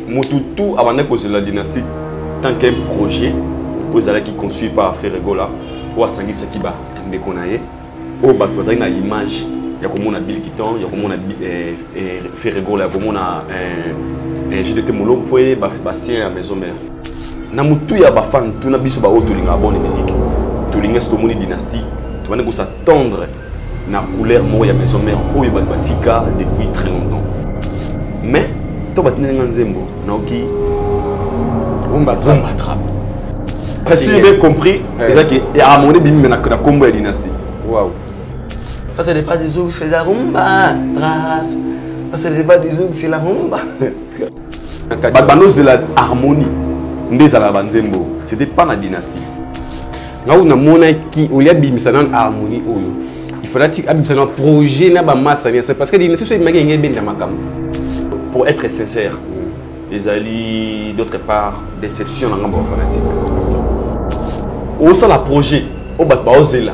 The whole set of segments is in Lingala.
Motutu avant de la dynastie tant qu'un projet vous allez qui conçu par Ferregola ou Asangi Sakiba Ndekonaye ou Batwazai na image ya komona Bill Kiton ya komona Ferregola ya komona un jeu de temolo poé Bastien à maison mère na mutu ya ba fan tuna biso ba otolinga bonne musique tolinga stomoni dynastie tu vas ne s'attendre na couleur mo ya maison mère ou batika depuis très longtemps mais to batinenga nzembo na oki rumba trap ça c'est bien compris c'est que il y a harmonie bim na combo ya dynastie waouh ça c'est pas des autres c'est la rumba trap ça c'est pas des autres c'est la rumba bano c'est la harmonie ndeza la banzembo c'était pas la dynastie là on a mona qui au lieu bim ça dans harmonie il faut là que bim ça projet na ba masse c'est parce que dynastie c'est magi ngé ben makam. Pour être sincère, les alliés d'autre part déception dans le fanatique. Au sein la projet, au bas là,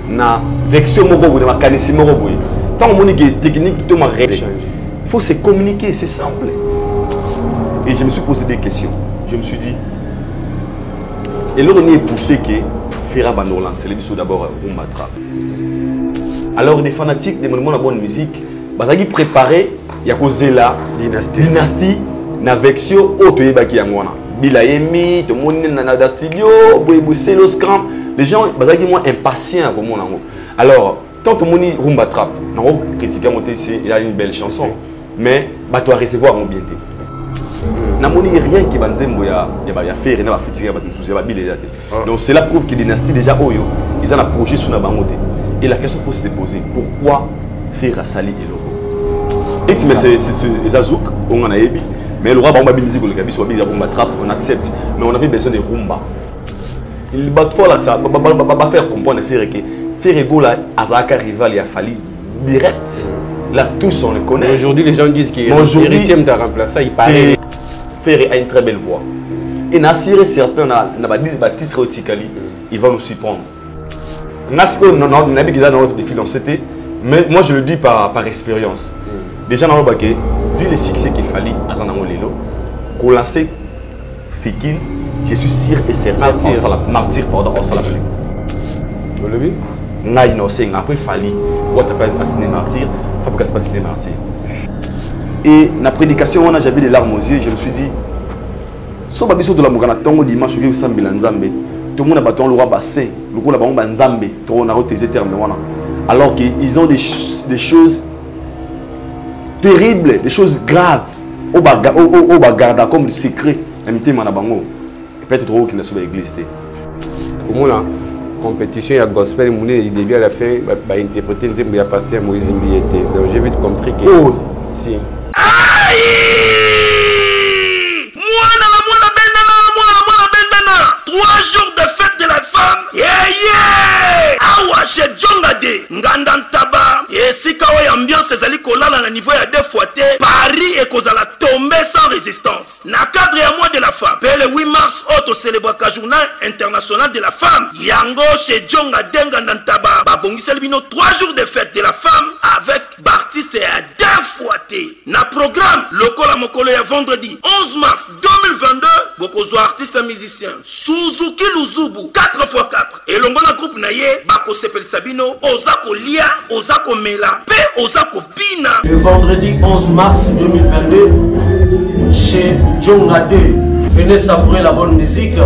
na vection moko ou na mécanisme moko. Tant on dit technique tout ma règle. Il faut se communiquer, c'est simple. Et je me suis posé des questions. Je me suis dit, et là on est poussé que Fera Bando lancer les bisous d'abord rumba trap. Alors les fanatiques des monuments de la bonne musique, bazaki préparé ya kozela dynastie na vexio otoye baki ya mwana bilayemi to moni na studio boyebusé le scram les gens bazaki moins impatients comme mon ango. Alors tant que moni rumba trap na ko critiquer monter c'est il y a une belle chanson mais ba toi recevoir mon bienté na moni rien qui banzembo ya faire na ba fitira ba tsusi ba bilé donc cela prouve que dynastie déjà oyo ils ont un projet sur na bangote et la question faut se poser pourquoi faire à Sali et Logo. Mais c'est Azouk, on a ébi. Mais le roi Bamba musique le Gabi soit bizarre rumba trap, on accepte. Mais on avait besoin de rumba. Il bat fort là ça, va faire comprendre faire que Ferrego là, Azaka rival, il a fallu direct. Là tous on le connaît. Aujourd'hui les gens disent qu'il héritier t'a remplacé, il paraît. Ferré a une très belle voix. Et Nassir certains n'a pas dit Baptiste Rotikali, il va nous surprendre. Nasko non n'a pas de filancé. Mais moi je le dis par expérience. Déjà dans le baquet, vu le succès qu'il fallait à Zanamo Lelo, qu'on lançait Fikil, je suis sûr et certain martyr pardon en salle. Vous l'avez vu? Naï non c'est après fallait ou t'as pas assigné martyr, faut pas se passer martyr. Et la prédication on a j'avais des larmes aux yeux, je me suis dit so babiso de la mugana tongo dimanche que sambila nzambe, tout le monde a battu le roi bassé, le roi la bamba nzambe, tout on a reté termes voilà. Alors qu'ils ont des choses terribles, des choses graves, au bagarda comme des secrets, peut-être trop qu'il ne soit l'église. Comment la compétition à gospel, il devait à la fin interpréter une zémbe à passer à Moïse Mbiété. Donc j'ai vite compris que. Oh si. Jours de fête de la femme. Awa chez Djongade Ngandantaba et si kawa ambiance ezali kolala na niveau ya deux fois Paris et kozala tomber sans résistance na cadre ya mois de la femme le 8 mars auto célébraka journée internationale de la femme yango chez Djongade Ngandantaba babongiseli bino 3 jours de fête de la femme avec artiste à deux fois na programme lokola mokolo ya vendredi 11 mars 2022 bokozwa artiste musicien Suzuki Luzubu 4x4 et longona groupe na ye bako sepel sabino ozako lia ozako mela pe ozako bina le vendredi 11 mars 2022 chez Djongade. Venez savourer la bonne musique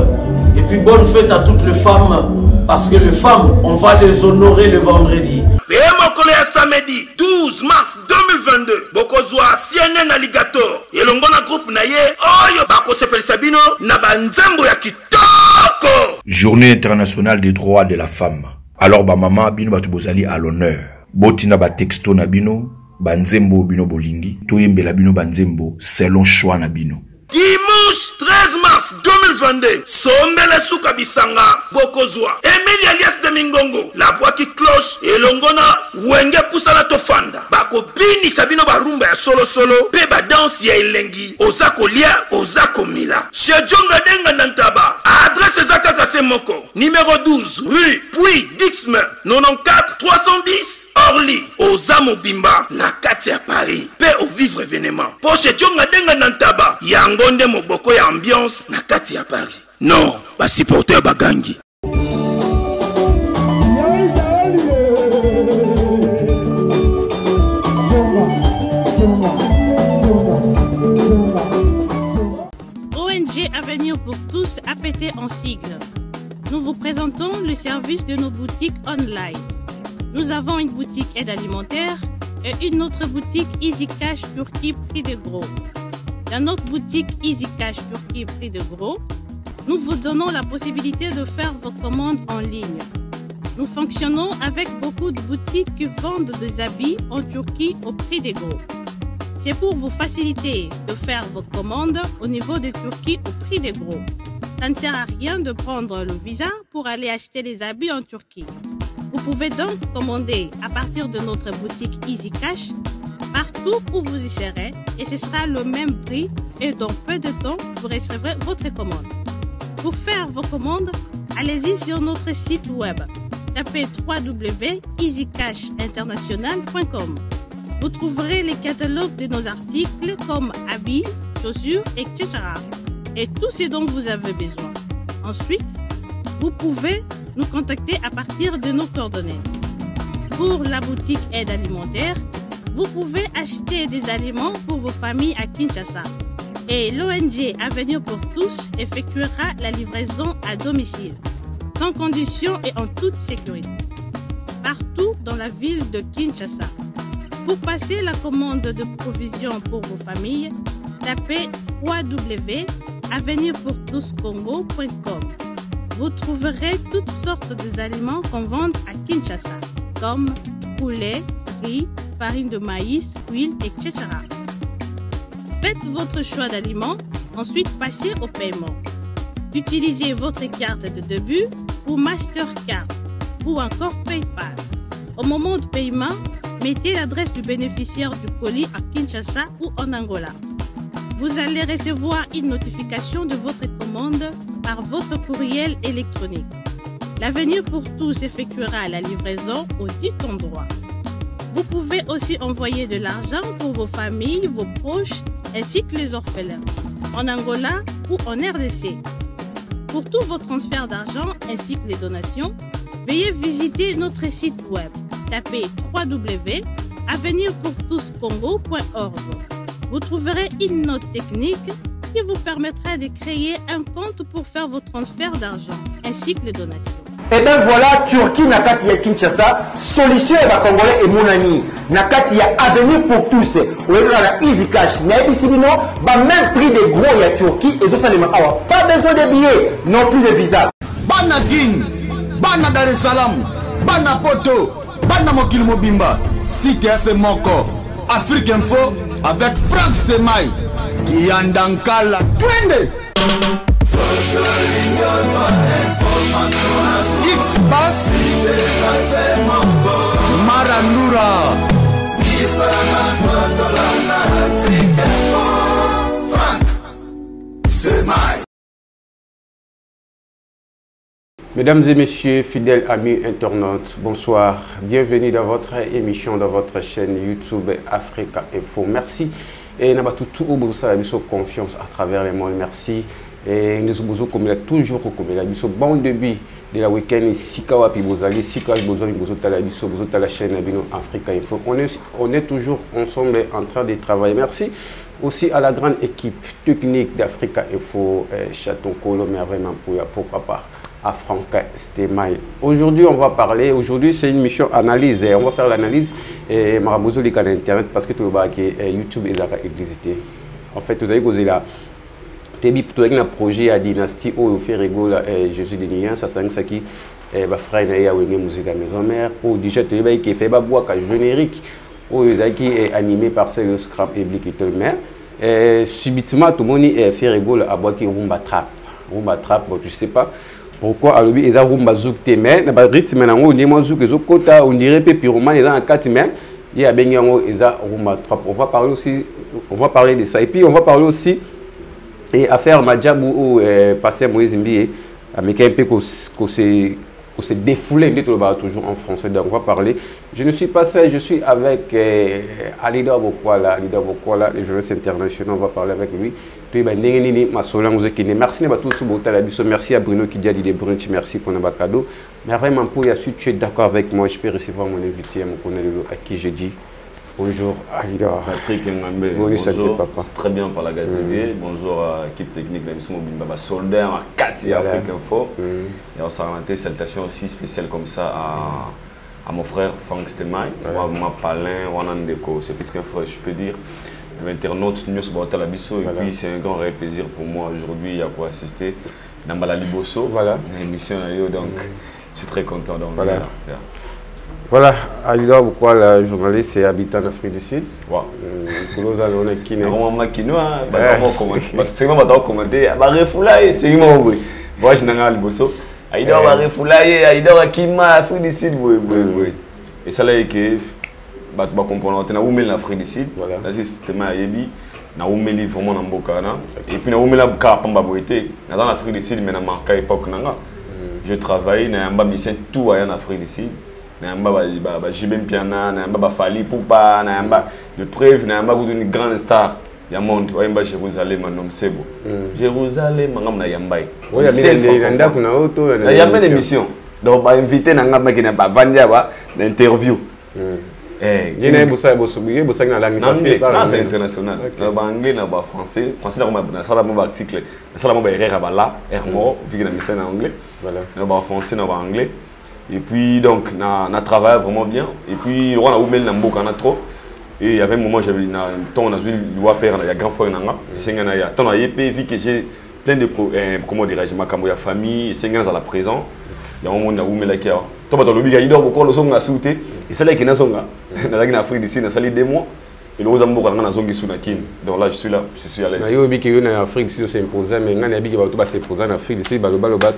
et puis bonne fête à toutes les femmes parce que les femmes on va les honorer le vendredi. Et mokolo ya samedi 12 mars 2022 bokozwa CNN Alligator et longona groupe na ye oyo bako sepel sabino na banzembo ya kitoko. Journée internationale des droits de la femme. Alors ba maman bino batu bozali à l'honneur. Botina ba texto na bino, banzembo bino bolingi, toyembela bino banzembo selon choix na bino. Dimanche 13 mars 2022, Sombele Souka Bisanga, Bokozwa, Emilie alias de Mingongo, la voix qui cloche, et Longona, Wenge Poussala Tofanda, Bako Bini Sabino Barumba ya solo solo, Peba danse ya Elengi, Ozako Lia, Ozako Mila. Chez Djonga Denga Nantaba, adresse Zaka Kasemoko, numéro 12, rue Puy Dixmer, 94 310, Orly, oza mobimba na kati ya Paris. Pe au vivre événement. Poche Djonga denga nantaba. Yangonde moboko ya ambiance na kati ya Paris. Non, ba supporter bagangi. ONG Avenir pour tous APT en sigle. Nous vous présentons le service de nos boutiques online. Nous avons une boutique aide alimentaire et une autre boutique Easy Cash Turquie prix de gros. Dans notre boutique Easy Cash Turquie prix de gros, nous vous donnons la possibilité de faire vos commandes en ligne. Nous fonctionnons avec beaucoup de boutiques qui vendent des habits en Turquie au prix de gros. C'est pour vous faciliter de faire vos commandes au niveau de Turquie au prix de gros. Ça ne sert à rien de prendre le visa pour aller acheter les habits en Turquie. Vous pouvez donc commander à partir de notre boutique Easy Cash partout où vous y serez et ce sera le même prix et dans peu de temps vous recevrez votre commande. Pour faire vos commandes, allez-y sur notre site web. Tapez www.easycashinternational.com. Vous trouverez les catalogues de nos articles comme habits, chaussures, etc. Et tout ce dont vous avez besoin. Ensuite, vous pouvez nous contacter à partir de nos coordonnées. Pour la boutique aide alimentaire, vous pouvez acheter des aliments pour vos familles à Kinshasa. Et l'ONG Avenir pour tous effectuera la livraison à domicile, sans condition et en toute sécurité, partout dans la ville de Kinshasa. Pour passer la commande de provisions pour vos familles, tapez www.avenirpourtouscongo.com. Vous trouverez toutes sortes d'aliments qu'on vend à Kinshasa, comme poulet, riz, farine de maïs, huile, etc. Faites votre choix d'aliments, ensuite passez au paiement. Utilisez votre carte de début ou Mastercard ou encore PayPal. Au moment de paiement, mettez l'adresse du bénéficiaire du colis à Kinshasa ou en Angola. Vous allez recevoir une notification de votre commande par votre courriel électronique. L'Avenir pour tous effectuera la livraison au dit endroit. Vous pouvez aussi envoyer de l'argent pour vos familles, vos proches, ainsi que les orphelins, en Angola ou en RDC. Pour tous vos transferts d'argent ainsi que les donations, veuillez visiter notre site web. Tapez www.avenirpourtouscongo.org. Vous trouverez une note technique qui vous permettra de créer un compte pour faire vos transferts d'argent ainsi que les donations. Et bien voilà, Turquie nakati ya Kinshasa, solution ya Congolais et Mounani. Nakati ya Avenir pour tous. Ou la Easy Cash. Naibisibino, même prix des gros ya Turquie et ça les awa. Pas besoin de billets, non plus de visa. Bana Guine, Bana Dar es Salaam, Bana Poto, Bana Mokil Mobimba, Site FM Moko, Afrique Info avec Frank Stemai, Yandankala, Twende. X-Bass Marandura Frank Stemai. Mesdames et messieurs, fidèles amis internautes, bonsoir. Bienvenue dans votre émission, dans votre chaîne YouTube Africa Info. Merci. Et nous avons tout confiance à travers le monde. Merci. Et nous avons toujours un bon début de la week-end. Sikawa Pibozali, Sikawa Bozoli, la chaîne Africa Info. On est toujours ensemble en train de travailler. Merci aussi à la grande équipe technique d'Africa Info, Chaton Kolo, mais vraiment pourquoi pas à Frank Stemai. Aujourd'hui, on va parler. Aujourd'hui, c'est une mission analyse. On va faire l'analyse et Marabozo les canaux internet parce que tout le bas qui est YouTube et Zaka Existé. En fait, vous avez causé là. Tebi pour un projet à dynastie où fait rigole Jésus de Nian, ça c'est ça qui va frère na wenge musique à maison mère ou déjà tu vas qui fait bois générique ou qui est animé par ce scrap public et tout mais subitement tout le monde fait rigole à bois qui rumba trap bon tu sais pas pourquoi à l'objet ils a rumba zouk te mais na rythme na ngo ndemo zouk zo kota on dirait pe pyroman ils ont 4 mais il y a ben ngo ils a rumba trap on va parler de ça et puis on va parler aussi et affaire Madjabou ou passer Moïse Mbie, mais un peu pour se défouler, toujours en français. Donc, on va parler. Je ne suis pas seul, je suis avec Alida Bokwala, les journalistes internationaux. On va parler avec lui. Merci à tous. Merci à Bruno qui dit des brunch. Merci pour notre cadeau. Mais vraiment, pour si tu es d'accord avec moi, je peux recevoir mon invité à qui je dis bonjour Alida. Patrick Ngambé. Bonjour, papa. Très bien par la gaz dédiée. Bonjour à l'équipe technique de l'émission Mobile Baba Soldat, à Cassie Afrique Info. Et on s'est rendu salutations aussi spéciales comme ça à mon frère Frank Stemay, à ma palin, Wanandeko. C'est plus qu'un frère, je peux dire. L'internaute News Botalabiso. Et puis c'est un grand réel plaisir pour moi aujourd'hui pour assister dans Balali Bosso, l'émission. Donc je suis très content. Donc, voilà, Alida Bokwala, journaliste et habitant d'Afrique du Sud. C'est moi qui commenté. C'est moi je n'ai Bosso. Alida Refoulaye, Alida Kima, Afrique du Sud. Et ça là que ba comprendre na umeli l'Afrique du Sud là c'est système yebi na umeli vraiment na mboka na et puis na umeli ka pamba boité dans l'Afrique du Sud mais na marque époque nanga je travaille na yamba mission tout en Afrique du Sud na yamba ba jibem piana na yamba ba fali poupa na yamba le preuve na yamba une grande star ya monde wa yamba Jérusalem nom sebo Jérusalem ngam na yamba oui ya nda kuna auto na yamba émission donc ba invité na ngam qui na ba vandia ba l'interview c'est international. Anglais, français, français, article, français, anglais. Et puis donc, on a travaillé vraiment bien. Et puis, on a ouvert le trop. Et il y avait un moment, j'avais on a joué le père, il y a grand frère, vu que j'ai plein de comment dirais-je, ma famille, c'est dans la présent. Il y a un moment où on a ouvert toi tu as l'obligation de beaucoup de choses à sauter et c'est là qui n'a songa dans la Afrique d'ici na sali 2 mois et le Mozambique on a zongi sous nakin donc là je suis à l'aise. Mais yo bi ki na Afrique d'ici c'est imposé mais ngana bi ki ba to ba se poser en Afrique d'ici ba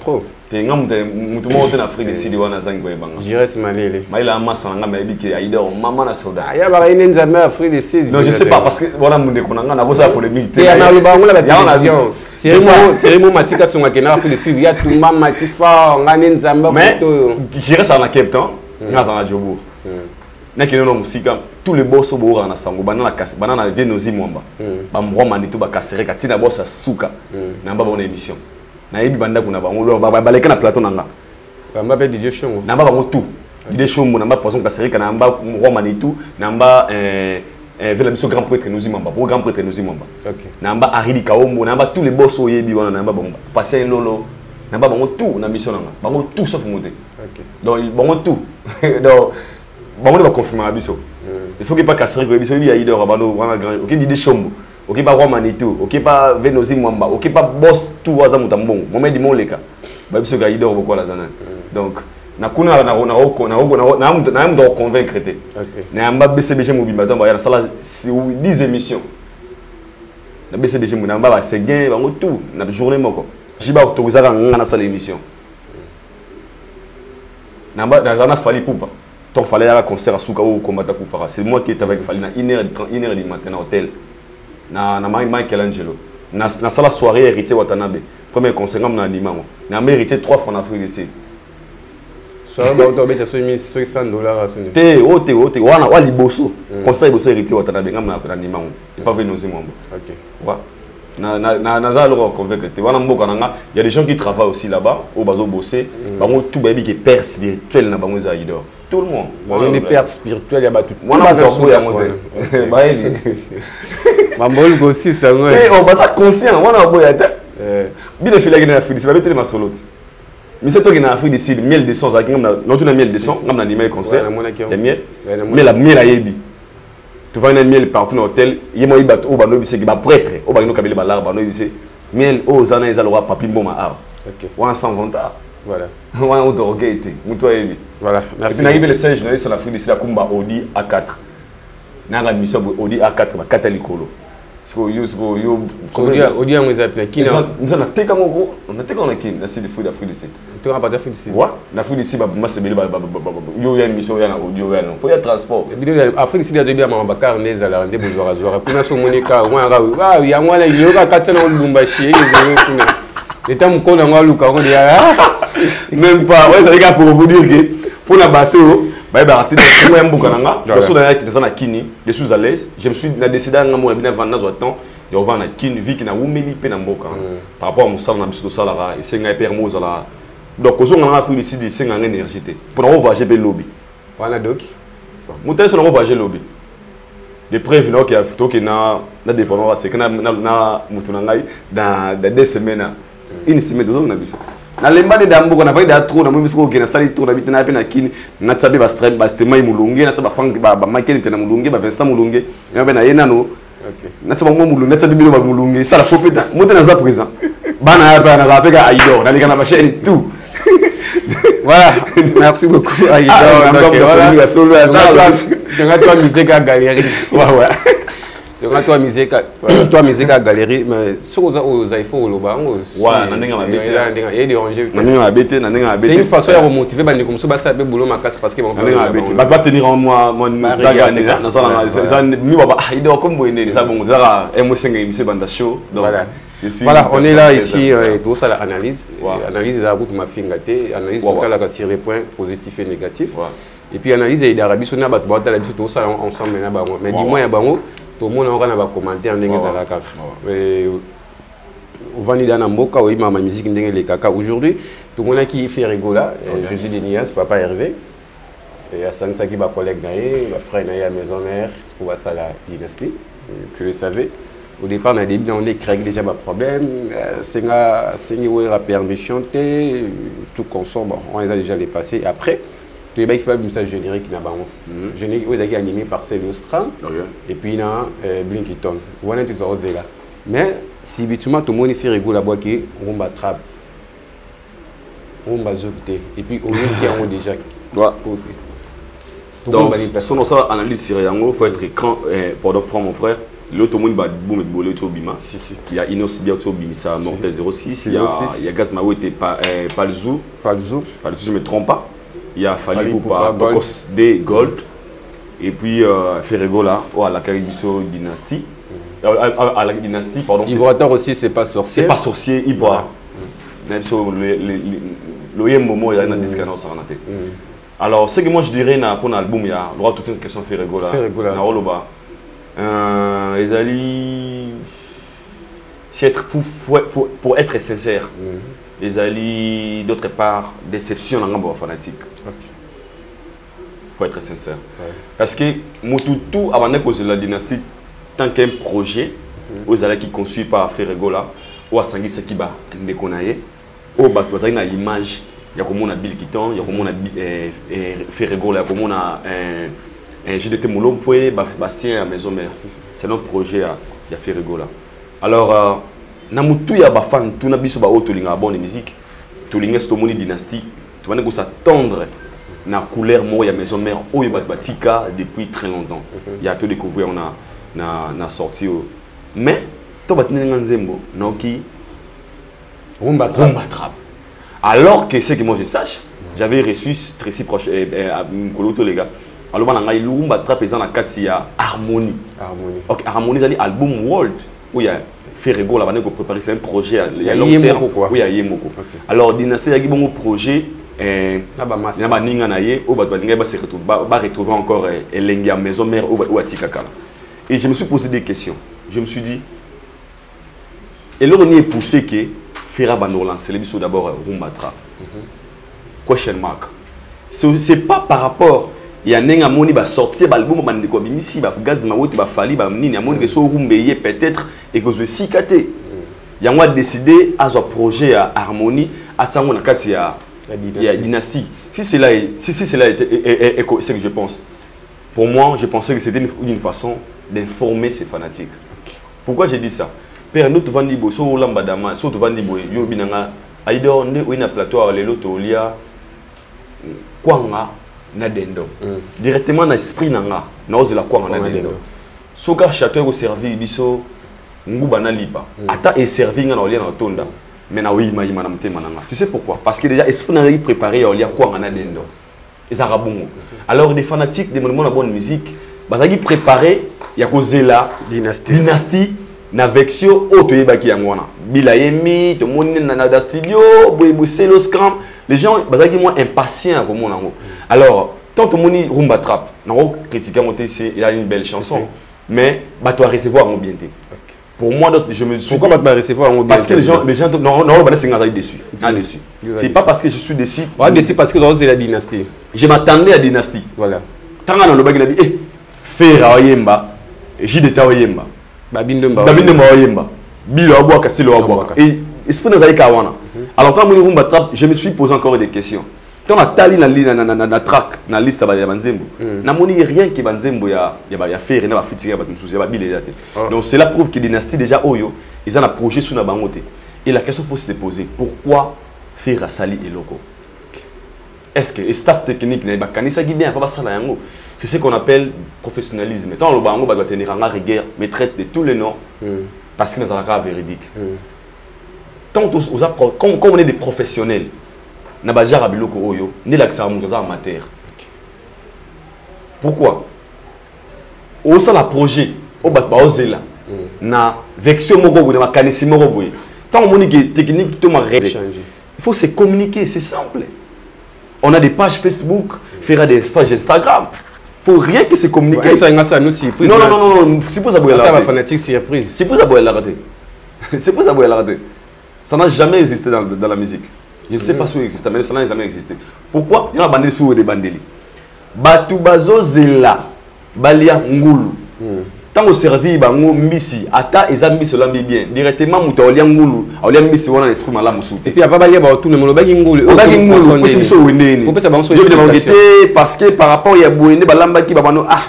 trop. Te ngam te mutu mo te na Afrique d'ici wana zangi boy banga. Jires malele. Maila masa ngam bi ki aider mama na soda. Ya ba ine nzambe Afrique d'ici. Non je sais pas parce que wana munde ko ngana ko sa polémique. Te na lo ba ngula ba télévision. C'est moi matika songa ke na Afrique d'ici ya tout mama tifa ngane nzambe ko. Jires ça na Cape Town. Ngaza na Jobour. Nakino musika tous les boss boura na sango banana kasi banana venozi mwamba ba mroma ni to ba kasere katina bossa suka na mba bona émission na yebi banda kuna bango ba baleka na plateau nanga ba mba be DJ Shongo na mba bango tout DJ Shongo na mba poisson kasere kana mba mroma ni tout na mba vela biso grand prêtre nous mwamba pour grand prêtre nous mwamba na mba Aridi Kaombo na mba tous les boss yebi wana na mba bomba passer lolo na mba bango tout na mission nanga bango tout sauf monter donc bango tout donc bon on va confirmer abiso et ce qui pas casser que abiso il y a idée rabano wana grand OK dit chombo OK pas roi manitou OK pas venozi mwamba OK pas boss tout waza mutambongo moment di moleka abiso ga idée beaucoup la zana donc na kuna na mdo convaincre te na mba BCBG mobimba to ba na sala 10 émissions na BCBG mo na mba ba seguin bango tout na journée moko jiba autorisaka ngana sala émission na mba na fali poupa. Donc, il fallait aller à un concert à Souka ou au combattant pour faire. C'est moi qui étais avec Fali à 1h du matin à l'hôtel. Na Michelangelo. Na la soirée hérité Watanabe. Premier concert, on a dit maman. Na mérité 3 fois en Afrique du Sud. Soirée, on a mis $100 à son niveau. T'es, on a liboso. Concert bosso hérité Watanabe. On a dit maman. Il pas venu aux maman. Ok. Ouais. Il y a des gens qui travaillent aussi là-bas, au bazo bossé. Bango tout baby qui est père spirituel na bango zaïdor. Tout le monde. Bon, les pères spirituels, il y a tout. Moi, je suis aussi, ça. On va être conscient. On va être bien les filles qui sont en Afrique, c'est pas ma solo. Mais c'est toi qui es en Afrique d'ici, miel de sang, non, tu as miel de sang, on a animé concert. Il y a miel. Mais la miel à Yebi. Tu vois un miel partout dans l'hôtel. Il y a un bateau au bano qui est prêtre. Au bano qui est l'arbre, miel aux zana ils allaient papy bomba arbre. On a 120 arbres. Voilà. On a été. Voilà. Merci. Et puis, le Serge, je suis en Afrique d'ici, la Kumba Audi A4. Nous avons une mission Audi A4, ma catalicolo. Audi a mis à pied. Qui nous avons été comme on a été comme on a été dans le d'Afrique d'ici. Tu as pas d'Afrique d'ici. Ouais. L'Afrique d'ici, moi c'est bien. Il y a une mission, il y a un audio, il faut y avoir transport. L'Afrique d'ici, il y a des biens à Bakar, Nez, à la Rende, Bouzouara, Zoura. Kuna so Monica, il y a moi là, il y aura 400 Bumbashi. Les temps qu'on a luka on dit Même pas. Ouais, ça veut dire pour vous dire que pour la bateau, bah il raté des moyens bukananga. Je suis dans la kini, je suis à l'aise. Je me suis décidé à moi bien vendre dans temps. Il y a un kini vu qu'il na wumeli pe na mboka. Par rapport à mon salaire na biso salara et c'est un permis la. Donc aux on a fait ici des 5 ans d'énergie pour on voyager be lobby. Voilà doc. Monter sur on voyager lobby. De preuve non qu'il y a photo qui na défendre c'est que na mutunangai dans 2 semaines. Une semaine 2 ans na biso. Na lembane dambo na vaida trop na mbiso ko na sali trop na bitana pe na kini na tsabe ba stream ba stema mulunge na tsaba fang ba makeni pe na mulunge ba Vincent mulunge na be na yena no. OK. Na tsaba mo mulunge na tsabe bilo ba mulunge ça la faut peta monter na za présent. Bana ya pa na za pe ga Aïdor na likana ba chaîne tout. Voilà, merci beaucoup Aïdor. Donc toi musique à galerie. Ouais. Donc toi musique à galerie mais sur aux iPhone au bango. Ouais, na ninga mabete. Et déranger. Na ninga mabete. C'est une façon de remotiver bandi comme ça ba ça be boulot makas parce que ba tenir en moi ça gagne na ça mi ba Aïdor comme boyende ça bon ça M5 MC banda show. Donc voilà, on est là ici pour ça l'analyse. Analyse la route ma fingate, analyse totale à sur les points positifs et négatifs. Et puis analyse et d'Arabie Saoudite ba la biso tout ça ensemble na bango. Mais dis-moi ya bango tout le monde on va commenter en ndenge za la kaka. On va ni dans mboka oui ma musique ndenge les kaka aujourd'hui tout le monde qui fait rigola Jésus Denias papa Hervé et à Sansa qui ba collègue naé, ba frère naé à maison mère pour ça la dynastie. Tu le savais. Au départ, on a créé déjà des problèmes. C'est la permission, tout consomme, on les a déjà dépassés. Après, tu as fait un message générique qui n'a pas générique qui est animé par Célestran et puis il y a Blinkiton. Voilà tout ça là. Mais si tout le monde fait rigoler la boîte qui on va trappe, on va zouter et puis on est déjà. Donc, si on a analyse sur il faut être grand pour notre frère, mon frère. L'autre monde va boum et bolé au bima. Il y a Inos Biato Bimisa Mortel 06. Il y a Gaz Mawete Palzou. Je ne me trompe pas. Il y a Fali Poupa Tokos D Gold. Et puis Ferrego là, à la Caribiso Dynastie. À la Dynastie, pardon. Ivoator aussi, c'est pas sorcier. C'est pas sorcier, Ivoire. Le moment, il y a une discussion. Alors, ce que moi je dirais pour l'album, il y a toute une question Ferrego là. Pour être sincère, les alliés d'autre part déception dans les fanatiques. Faut être sincère. Parce que Moutoutou avant de la dynastie, tant qu'un projet, aux alliés qui conçus par Ferregola, ou à Sangui Sekiba, Ndekonaye, au Batouazan a image, il y a comme on a Bill Kiton, il y a comme on a Ferregola, il y a comme on a un jeu de Témoulon pour Bastien à Maison Mère. C'est notre projet à Ferregola. Alors, Namoutou ya ba fan, tout na biso ba auto linga bonne musique, tout linga stomoni dynastique, tu vas s'attendre na couleur mo ya Maison Mère o ya batika depuis très longtemps. Il y a tout découvert on a sorti mais to batinga nzembo noki rumba trap. Alors que c'est que moi je sache, j'avais reçu très si proche Mkoloto les gars. Alors on a eu rumba trap dans la Katia Harmonie. OK, Harmonie c'est album World où il y a Ferrego là va préparer c'est un projet à long terme. Oui, il y a Yemoko. Alors Dynastie il y a un projet na ba ninga na ye o ba retrouver encore Elengia Maison Mère ou Atikaka. Et je me suis posé des questions. Je me suis dit et là on y est poussé que Ferra va nous lancer les d'abord rumba trap. Question mark. C'est pas par rapport il y a nenga moni ba sortir ba album ba ndeko bimisi ba gaz ma wote ba fali ba nini ya moni ke so rumbeye peut-être et que je sikate ya moi décidé à ce projet à Harmonie à tango na kati ya dynastie si c'est là c'est ce que je pense pour moi je pensais que c'était une façon d'informer ses fanatiques. Pourquoi j'ai dit ça père nous vandi bo so lamba dama so vandi bo yo binanga Aïdor nde o ina plateau lelo to lia kwanga na dendo directement na esprit nanga na ozela kwanga na dendo soka château ko servir biso nguba na lipa ata et servir nga na olia na tonda mais na oui maïma na mutema nanga tu sais pourquoi parce que déjà esprit na préparé olia kwanga na dendo ezara bongo alors des fanatiques des monuments de bonne musique bazaki préparé ya kozela dynastie na vexio auto yebaki yangwana bila yemi to moni na studio boy c'est le scrum les gens bazaki moi impatients comme on ango alors tant que moni rumba trap na critiquer monter c'est il a une belle chanson mais bah toi recevoir mon bien. Pour moi, je me suis. Pourquoi pas recevoir un parce que les gens non, dessus. C'est pas parce que je suis déçu. Déçu parce que c'est la dynastie. Je m'attendais à la dynastie. Voilà. Tant qu'on a le bagage, eh, faire Oyemba, Jideta Oyemba, Babindemba Oyemba, Bilo Aboaka, Silo Aboaka. Et esprit dans Kawana. Alors, quand je me suis posé encore des questions. Quand on a tali na track, na liste ya Banzembo, na moni rien qui Banzembo ya faire na ba fitiga ba tumusuzi ba bile. Donc cela prouve que dynastie déjà oyo, ils ont un projet sur na bangote. Et la question faut se poser, pourquoi faire à Sali et Loco? Est-ce que le staff technique n'est pas kanisa qui bien pas ça là yango? C'est ce qu'on appelle professionnalisme. Tant le bango doit tenir en rigueur, mais traite de tous les noms parce que nous avons la véridique. Tant comme on est des professionnels. Na bajara biloko oyo ni l'accès à mon amateur. Pourquoi? Au sein la projet au bat ba ozela na vexio moko boye na kanisi moko boye. Tant on dit technique tout ma il faut se communiquer, c'est simple. On a des pages Facebook, faire des pages Instagram. Faut rien que se communiquer. Non, c'est pour ça boye la. Ça va fanatique surprise. C'est pour ça boye la rater. C'est pour ça boye la rater. Ça n'a jamais existé dans la musique. Je ne sais pas si ça existe, mais ça n'a jamais existé. Pourquoi? Il y a des bandeli des bandeli. Batu bazo zela, balia ngulu. Tant au servi bango mbisi, ata ezambisi lambi bien. Directement muta olia ngulu, olia mbisi wana l'esprit mala musuté. Et puis avant balia ba tout le monde bagi ngulu. Bagi ngulu, c'est so weneni. Faut pas ça banso. Je vais demander parce que par rapport ya boende balamba ki babano ah,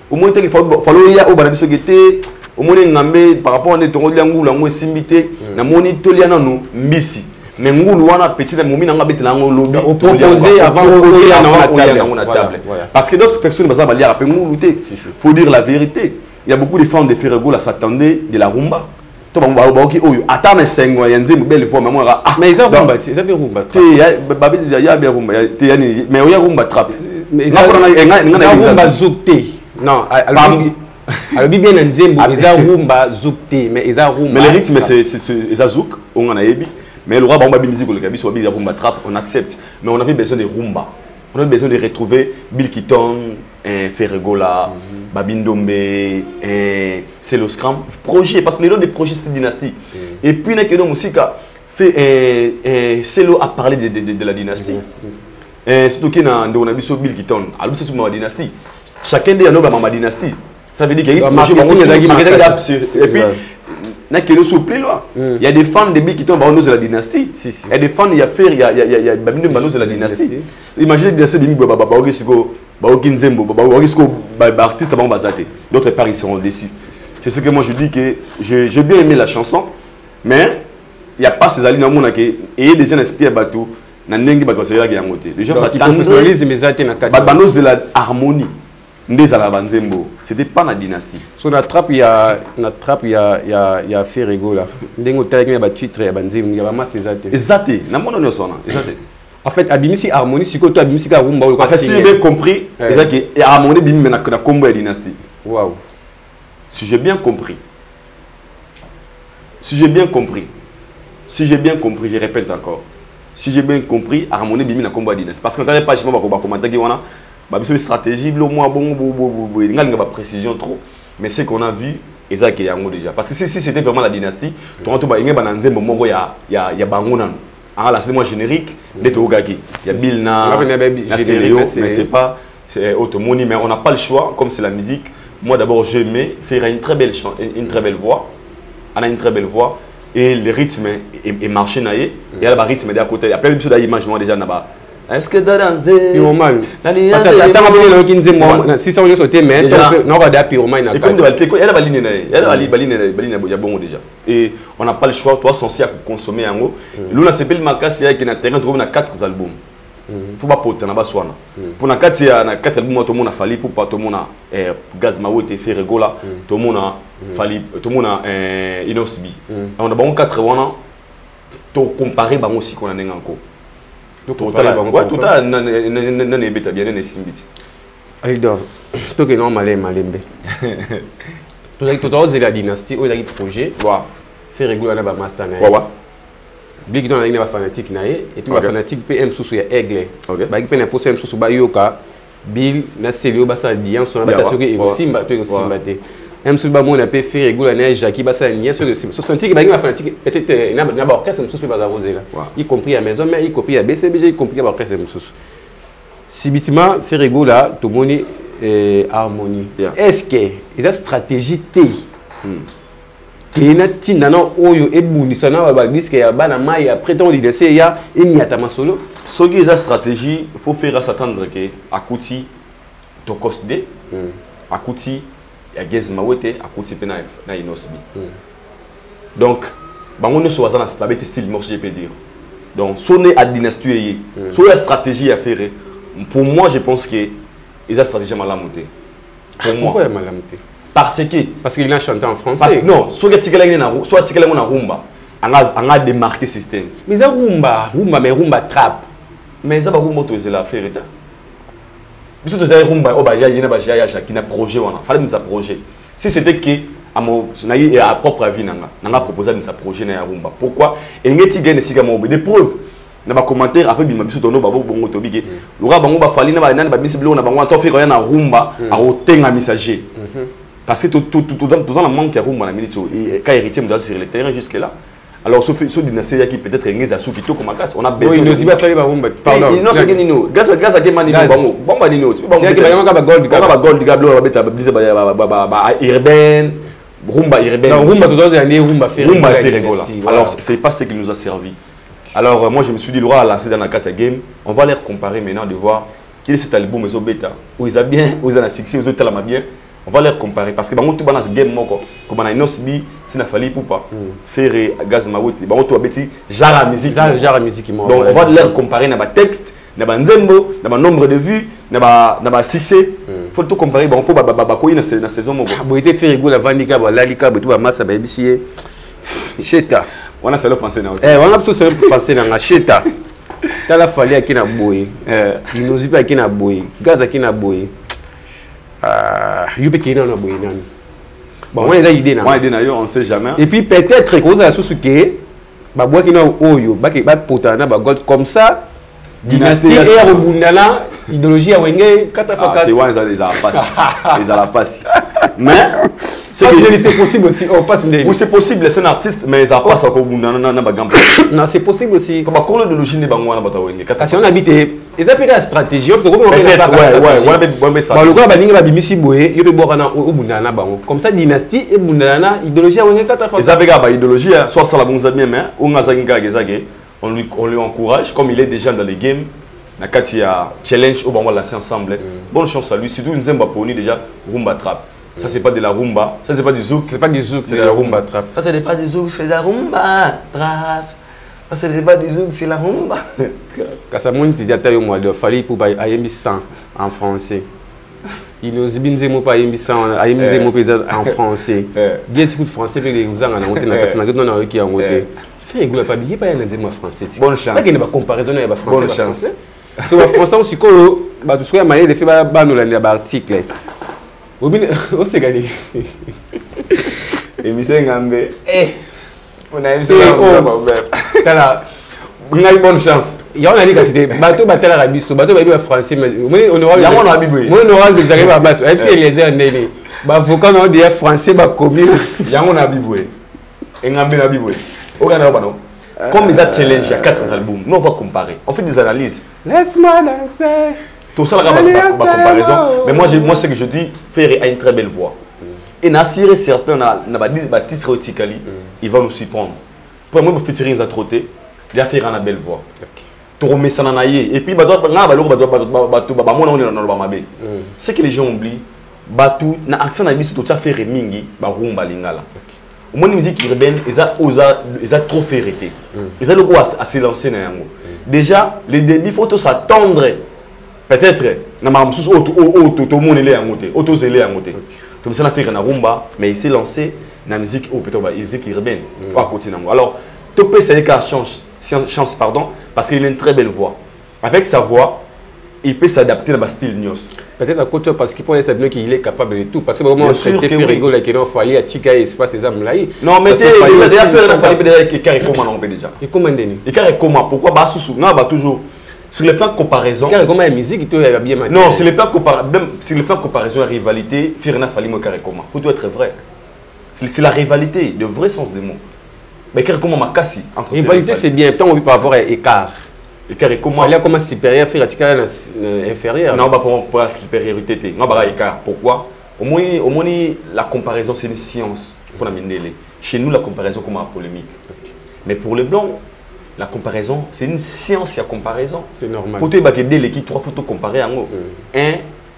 au moins il faut ya au banabiso gete. Au moins ngambe par rapport à tongo lia ngulu ngo simbité na moni tolia nanu mbisi. Mais ngulu wana petit momi nanga betela ngo lobi opposé avant na table parce que d'autres personnes baza balia après ngulu té faut dire la vérité. Il y a beaucoup de fans de Ferrego là s'attendaient de la rumba to ba ba oki oyo atana sengo ya nzembo belle voix maman ah mais ils ont rumba c'est bien rumba té babi ya bien rumba té yani mais oya rumba trap mais ils ont rumba zoukté non alors bien nzembo ils ont rumba zoukté mais ils ont rumba mais le rythme c'est azouk on en a yebi. Mais le roi Bamba musique le Gabi soit bien rumba trap, on accepte. Mais on avait besoin de rumba. On avait besoin de retrouver Bill Keaton, Ferrego là, Babindombe, c'est le Scrum projet parce que les noms des projets c'est dynastie. Et puis que nos musique fait Celo a parlé de la dynastie. Surtout qu'il a on a vu sur Bill Keaton. Alors c'est tout ma dynastie. Chacun des noms dans ma dynastie. Ça veut dire qu'il y a un projet et puis il y a des fans de Bill Keaton de la dynastie. Il y a des fans, il y a Fer, il y a Babine de la dynastie. Imaginez que c'est Bimbo, artiste d'autres part ils seront déçus. C'est ce que moi je dis que j'ai bien aimé la chanson, mais il n'y a pas ces alliés dans le monde qui et des gens inspirés bateau. Les gens s'attendent de la harmonie. C'était pas la dynastie. Sur la trappe, il y a Ferrego là. Il y a titre, il y a Banzembo, il y a masse exacté. Exacté. En fait, Abimisi harmonie, c'est quoi toi Abimisi Karumba ou quoi? Si j'ai bien compris, exact. Harmonie bim na combo dynastie. Waouh. Si j'ai bien compris. Si j'ai bien compris, je répète encore. Si j'ai bien compris, harmonie bim na combo dynastie. Parce que quand on pas, je sais pas commenter qui on a. Une stratégie, il y a une précision trop, mais ce qu'on a vu, c'est qu'il y a déjà. Parce que si c'était vraiment la dynastie, il y a Bangonan. Alors c'est moi générique, il y a Bilna, mais c'est pas Automoni, mais on n'a pas le choix, comme c'est la musique. Moi d'abord, j'aimais faire une très belle voix. On a une très belle voix et le rythme est marché. Et il y a le rythme d'à côté. Après, il y a l'image déjà là-bas. Est-ce que danser pyroman parce que attends on dit le si ça on sauter mais non va dire pyroman et comme il y a la baline il y a bon déjà et on n'a pas le choix toi censé à consommer en haut l'on a s'appelle Makasi qui a terrain trouvé na 4 albums faut pas porter na baswana pour na 4 albums tout le monde a fallu pour pas tout le monde Gaz Mawo était fait Regola tout le monde a fallu tout le monde a Inosbi on a bon 4 wana to comparer ba aussi qu'on a encore tout à l'heure, tout à l'heure, non, malé. Tu as dit la dynastie, ou il y a un projet. Faire réguler la master. Big dans la fanatique et puis la fanatique peut M sous aigle. Bah il peut na poser M sous ba yoka. Bill na selio ba sa alliance na ba tasoki et aussi ba to aussi baté. M sous ba mo na peut faire réguler na Jackie ba sa alliance sur senti que ba la fanatique peut-être na ba orchestre M sous peut ba rosé là. Y compris à maison mais y compris à BCBG y compris à orchestre M sous. Si bitima faire réguler là tout moni harmonie. Est-ce que ils a stratégie T Kena tinana oyo ebundisa na ba disque ya bana mai après temps de laisser ya emiata masolo soki eza stratégie faut faire s'attendre que akuti tokosde akuti ya gezma wete akuti pena na inosbi donc bango ne soit dans la bête style moi je peux dire donc sonner à dynastie so la stratégie à faire pour moi je pense que ils a stratégie malamonté pour moi pourquoi malamonté parce qu'il a chanté en français. Parce que non, soit il a rumba, on a démarqué le système. Mais ça rumba trap. Mais ça rumba c'est la faire état. Parce que rumba, il y a un projet, il fallait un projet. Si c'était que à propre avis, on a proposé un projet dans rumba. Pourquoi? Et il y a des preuves. Na ba commentaire avec bimabiso tono ba bongo tobike lura bango ba fali na ba nani ba bisiblo na bango to faire na rumba a otenga messager parce que tout dans la manque rumba na minute et quand héritier me doit sur le terrain jusque là alors ce dynastie qui peut-être ngeza sou kito comme gas on a besoin oui nous ba sali ba rumba pardon non c'est que nino gasa ke mani bango bomba nino bango ba gold gablo ba beta ba urbaine rumba urbaine non rumba tout dans année rumba faire alors c'est pas ce qui nous a servi. Alors moi je me suis dit, Laura a lancé dans la 4 game, on va les comparer maintenant de voir quel est cet album ils ont bêta, où ils ont bien, où ils ont succès, où ils ont tellement bien. On va les comparer parce que tout dans la game comme on a une osbi, c'est n'a fallu pour pas faire gaz mawoti, bah on tout abeti genre musique. Genre musique donc on va les comparer dans le texte, dans le nzembo, dans le nombre de vues, dans le succès. Faut tout comparer, bah on peut bah quoi dans la saison moko. Bon il était fait rigoler avant lika, bah lalika, bah tout bah massa bah ebisier. Cheta. On a seulement pensé dans aussi. On a seulement pensé dans la cheta. T'as la fallu à qui n'a boy. Il nous dit pas qui n'a boy. Gaz à qui n'a boy. Il peut qu'il n'a boy. Bon, on a des idées. On ne sait jamais. Et puis peut-être que vous avez sous que bah boy qui n'a oyo, bah qui bah potana, bah gold comme ça. Dynastie et Robundala, idéologie à Wenge, catafaka. Ils ont la passe. Mais c'est possible aussi. Oui, c'est possible, c'est un artiste, mais ils n'ont pas ça comme non, c'est possible aussi. Comme on a de l'origine des Bangouana, parce qu'on habite, ils appellent la stratégie. Comme ça, dynastie et Bundana, idéologie à Wenge, catafaka. Ils avaient idéologie, soit ça la bonne bien, mais on a on lui encourage, comme il est déjà dans les games. Il y a challenge, on va lancer ensemble. Bonne chance à lui. Surtout une Zemba Pony déjà, rumba trap. Ça, c'est pas de la rumba. Ça, c'est pas du zouk. C'est pas du zouk, c'est de la rumba trap. Ça, c'est pas du zouk, c'est de la rumba trap. Ça, c'est pas du zouk, c'est la rumba. Quand ça monte, il y a taille au mois de Fali pour Ayemi 100 en français. Il nous dit que pas Ayemi 100 en français. Bien sûr, français, les gens en ont été dans la qui ont été. Fait que pas bien pas un français. Bonne chance. Pas qu'il y a une comparaison avec le français. Bonne chance. Sur le français aussi, quand tu sois marié, il fait un article. Au Sénégal. Et Michel Ngambe. On a eu ça. On a eu bonne chance. Il y a un c'était bateau battu à l'Arabie, bateau battu à français, mais on aura des arrivées à base. Même si les airs n'est pas, faut qu'on ait des français, commis. Il y a un abiboué. Et Ngambe abiboué. Comme ils ont challenge, il y a 4 albums. Nous, on va comparer. On fait des analyses. Laisse-moi danser. Tout ça, on va comparaison. Mais moi, ce que je dis, Ferré a une très belle voix. Et Nassir et certains, Baptiste Rotikali, ils vont nous surprendre. Pour moi, je vais faire trotté. Il a fait une belle voix. Tu remets ça dans et puis, ce que les gens oublient, Batou, na accent na biso to tsa faire mingi ba rumba lingala. Au moins musique urbaine, ils a trop fait arrêter. Ils ont le goût à se lancer dans yango. Déjà, les débuts faut tout s'attendre. Peut-être na mamsus auto monde est en côté, auto zélé en côté. Comme ça na fait na rumba, mais il s'est lancé na musique peut-être musique urbaine. Faut continuer. Alors, Topé c'est chance pardon parce qu'il a une très belle voix. Avec sa voix il peut s'adapter dans le style Nyos. Peut-être à côté parce qu'il peut savoir qu'il est capable de tout. Parce que vraiment, c'est fait rigoler qu'il a fallu à Tika espace les âmes là. Non, mais il a déjà fait un fallu avec Ika et Koma non déjà. Et comment Denis? Ika et Koma, pourquoi bah sous non bah toujours sur le plan de comparaison. Ika et Koma la musique il a bien. Non, sur le plan de comparaison et rivalité, Firna fallu Ika et Koma. Faut tout être vrai. C'est la rivalité, le vrai sens du mot. Mais Ika et Koma m'a cassé. Rivalité c'est bien, tant on par rapport à écart. Et carré comment fallait comment supérieur faire Tika inférieur. Non, bah pour la supériorité. Non, bah écart. Pourquoi? Au moins la comparaison c'est une science pour la minele. Chez nous la comparaison comme une polémique. Mais pour les blancs, la comparaison c'est une science, il y a comparaison. C'est normal. Pour te baquer l'équipe 3 photos comparées en haut. 1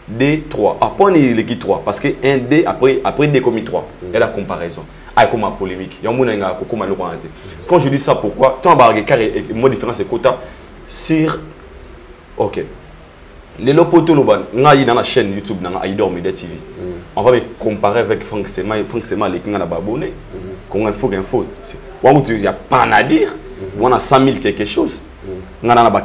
2 3. Après l'équipe 3 parce que 1 2 après 2 comme 3. Il y a la comparaison. Ah, comme une polémique. Il y a un comme quand je dis ça pourquoi? Tant bah et moi différence c'est quota. Sur ok les lopoto loban ngai dans la chaîne YouTube dans Aïdor Media TV on va me comparer avec Frank Sema les kinga na abonné qu'on info c'est il y a pas à dire on a 100 000 quelque chose on a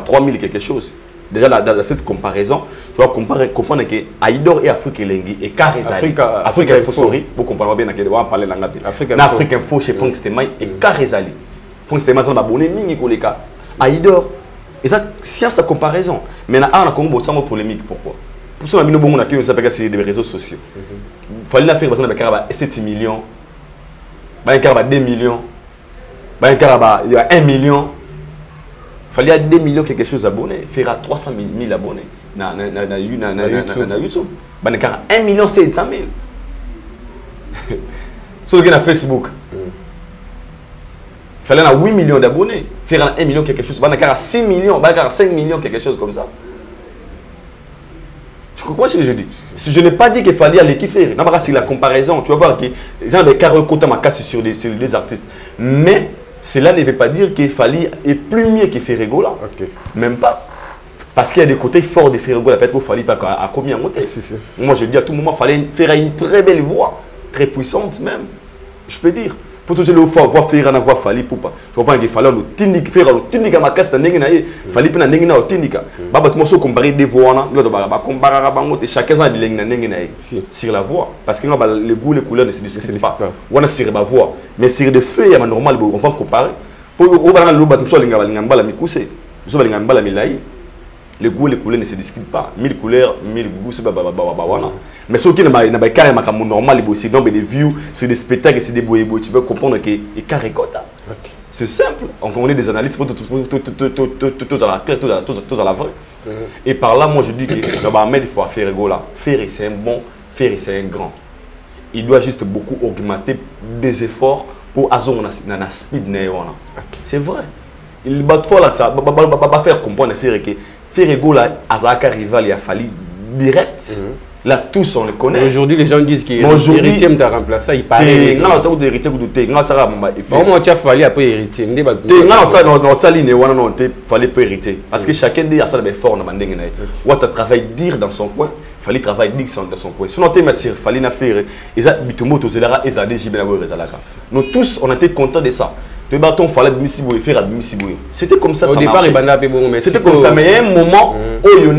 3 000 quelque chose déjà dans cette comparaison tu vas comprendre que Aïdor et Afrique Lengi et Karizali Afrique Info sorry pour comprendre bien que on va parler langue bien Afrique Info chez Frank Sema et Karizali Frank Sema ça abonné mingi koleka Aïdor, et ça, science à comparaison. Mais on a comme beaucoup de polémique. Pourquoi? Pour ça, on a dit que c'est des réseaux sociaux. Il fallait faire 7 millions, 2 millions, il y a 1 million. Il fallait 2 millions quelque chose d'abonnés. Il fera 300 000 abonnés dans YouTube. Il y a 1 million 700 000. Sur le Facebook. Il fallait 8 millions d'abonnés, faire 1 million quelque chose, il y a 6 millions, il y a 5 millions quelque chose comme ça. Je comprends ce que je dis. Si je n'ai pas dit qu'il fallait aller kiffer, c'est la comparaison. Tu vas voir que les gens des carrés côté ma casse sur les artistes. Mais cela ne veut pas dire qu'il fallait et plus mieux que Ferregola. Okay. Même pas. Parce qu'il y a des côtés forts de Ferregola. Peut-être qu'il fallait pas à combien monter. Moi je dis à tout moment, il fallait faire une très belle voix, très puissante même. Je peux dire. Pour tout le fois voir faire un voix fallait pour pas tu comprends qu'il fallait le tindika faire le tindika ma casse ndenge na fallait pas ndenge na tindika baba tu moso comparer des voix na l'autre ba comparer bango te chacun a bilingue ndenge na sur la voix parce que les goûts les couleurs ne se discutent pas on a sur ma voix mais sur des feuilles il y a normal on va comparer pour au bana le ba tu so linga mbala mikuse so linga mbala milai les goûts les couleurs ne se discutent pas 1000 couleurs 1000 goûts c'est wana mais ce qui n'est pas carrément comme normal c'est donc des views c'est des spectacles c'est des boyaux tu veux comprendre que et carrécota c'est simple on est des analystes faut tout à la claire tout à la vraie et par là moi je dis que il faut faire rigoler faire c'est un bon faire c'est un grand il doit juste beaucoup augmenter des efforts pour azon na speed na wana c'est vrai il bat fort là ça va faire comprendre faire que Ferregola Azaka rival il a fallu direct. Là tous on le connaît. Aujourd'hui les gens disent qu'il héritier t'a remplacé, il paraît. Non, tu as héritier ou tu non, ça comment tu as fallu après héritier. Non, ça ligne wana non, fallait pas hériter parce que chacun dit à ça des fort na mandenge na. Ou tu travailles dire dans son coin, fallait travailler dire dans son coin. Sinon tu m'assir fallait na faire ils a bitumo to zelera ils a déjà bien avoir rezalaka. Nous tous on était contents de ça. Le bâton fallait admissible faire admissible. C'était comme ça. Au départ, c'était comme ça, mais il y a un moment où il y a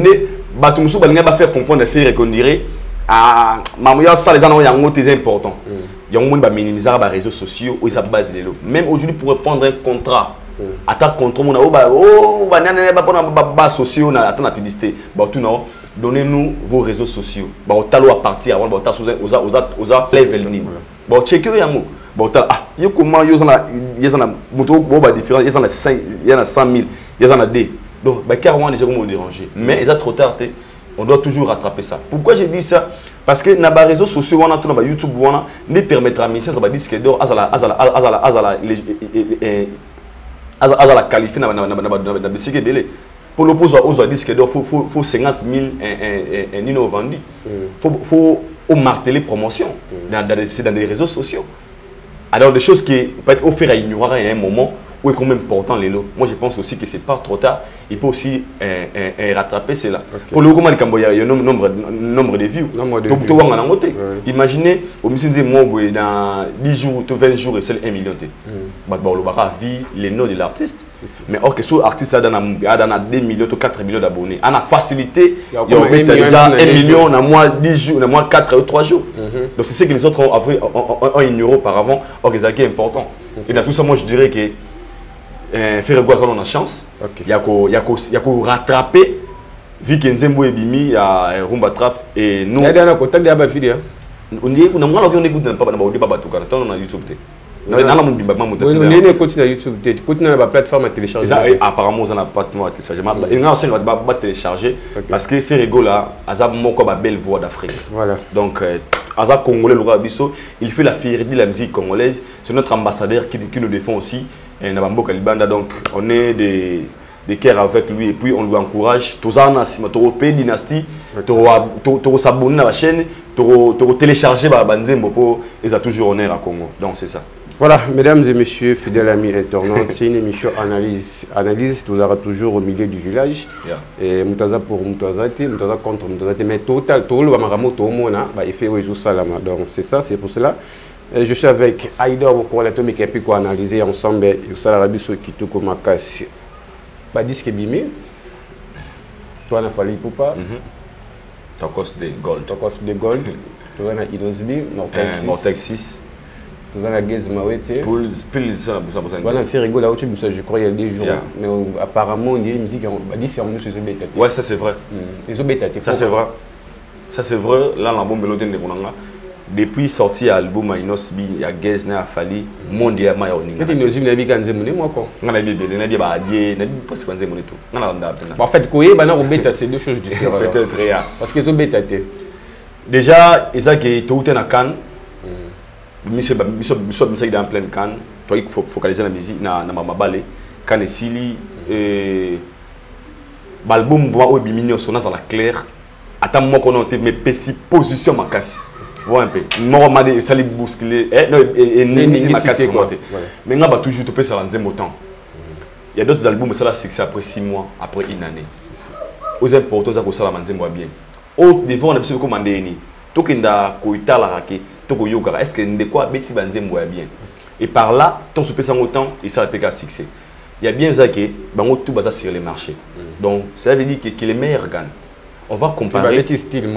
bâton musu balinga ba faire comprendre faire qu'on dirait ah maman ça les gens ont c'est important. Il y a un monde ba minimiser les réseaux sociaux où ils base les même aujourd'hui pour prendre un contrat. Attaque contre mon ba nana ba sociaux na attendre la publicité. Ba tout non donnez-nous vos réseaux sociaux. Ba au talo à partir avant ba aux level ni. Ba checker yango. Bon, il y a comment il y a une différence, il y a 100 000, il y a 2. Donc, carrément, les gens vont déranger. Mais ils ont trop tard, on doit toujours rattraper ça. Pourquoi je dis ça? Parce que dans les réseaux sociaux, on a tout dans YouTube, on a ne permettra à ministère de disque d'or, à la qualifier dans le disque d'or. Pour l'opposer aux disques d'or, il faut 50 000 un vendu. Il faut marteler promotion dans les réseaux sociaux. Alors des choses qui peuvent être offertes à ignorer à un moment où est quand même important les lots. Moi je pense aussi que c'est pas trop tard. Il peut aussi rattraper cela. Pour le moment il y a un nombre de vues. Imaginez au dans 10 jours ou 20 jours et c'est 1 million. Vu les noms de l'artiste. Mais or que ce artiste a dans 2 millions ou 4 millions d'abonnés. On a facilité, il y a déjà 1 million dans moins 10 jours, dans moins 4 ou 3 jours. Donc c'est ce que les autres ont ignoré auparavant. Or que c'est important. Et dans tout ça, moi je dirais que Ferrego a chance. Il y a qu'à rattraper. Vu que Nzembo et Bimi, il y a Rumba Trap et nous. Il y a un côté de la vidéo. On est on écoute pas dans YouTube. On est côté YouTube, côté dans la plateforme à télécharger. Apparemment, on n'a pas de télécharger. On va télécharger parce que Ferrego là, Azab Moko a belle voix d'Afrique. Voilà. Donc Azab Congolais Laura Bisso, il fait la fierté de la musique congolaise. C'est notre ambassadeur qui nous défend aussi. Nabambo Kalibanda, donc on est des cœurs avec lui et puis on lui encourage. Tozana Simatorope Dynastie, Toro s'abonner à la chaîne, Toro télécharger Banzembo pour ils a toujours honneur à Congo. Donc c'est ça. Voilà, mesdames et messieurs, fidèles amis internautes, c'est une émission analyse. Analyse, tu auras toujours au milieu du village. Et Moutaza pour Moutaza contre Moutaza. Mais total, tout le monde il fait au Salama. Donc c'est ça, c'est pour cela. Je suis avec Aïda Bokola-Tomi qui a pu analyser ensemble le Salarabi sur Kitoko Makassi. Disque Bimi. Toi, on a fallu pour pas. Tokos de Gold. Tokos de Gold. Tu as Inosbi, Mortex 6. Nous avons la Gaz Mawete. On a fait rigoler là-dessus, je crois il y a des jours. Mais apparemment, il y a des musiques qui disent que c'est bêta. Ouais, ça c'est vrai. Ils ont bêta. Ça c'est vrai. Ça c'est vrai. Là, la bombe mélodie de Bonanga. Depuis sorti l'album Inosbi, il y a Gaz na Fali, mondialement il y a Inosbi na bi kanze mone moi quoi. On a bébé, na bi ba die, na bi presque kanze mone tout. On a la en fait koye bana ko bêta c'est deux choses différentes. Peut-être rien. Parce que ils ont bêta. Déjà, ils ont que tout est na Cannes. Monsieur il est en pleine Cannes. Toi il faut focaliser la musique na Mabale, Cannes et Sili l'album voit au biminio sonant dans la claire. Attends moi qu'on a mais position ma casse. Vois un peu. Normalement, ça les bousculer. Et n'est ma casse mais on va toujours te payer ça dans un temps. Il y a d'autres albums, ça la succès après 6 mois, après une année. Aux importants, ça ça la manzembo bien. Au devant, on a besoin de commander ni. Tout qui n'a koita la raqué, tout qui yoga. Est-ce que de quoi bêtis manzembo bien. Et par là, ton se paye ça autant et ça la paye succès. Il y a bien ça que ben tout basé sur les marchés. Donc ça veut dire que les meilleurs gagnent. On va comparer style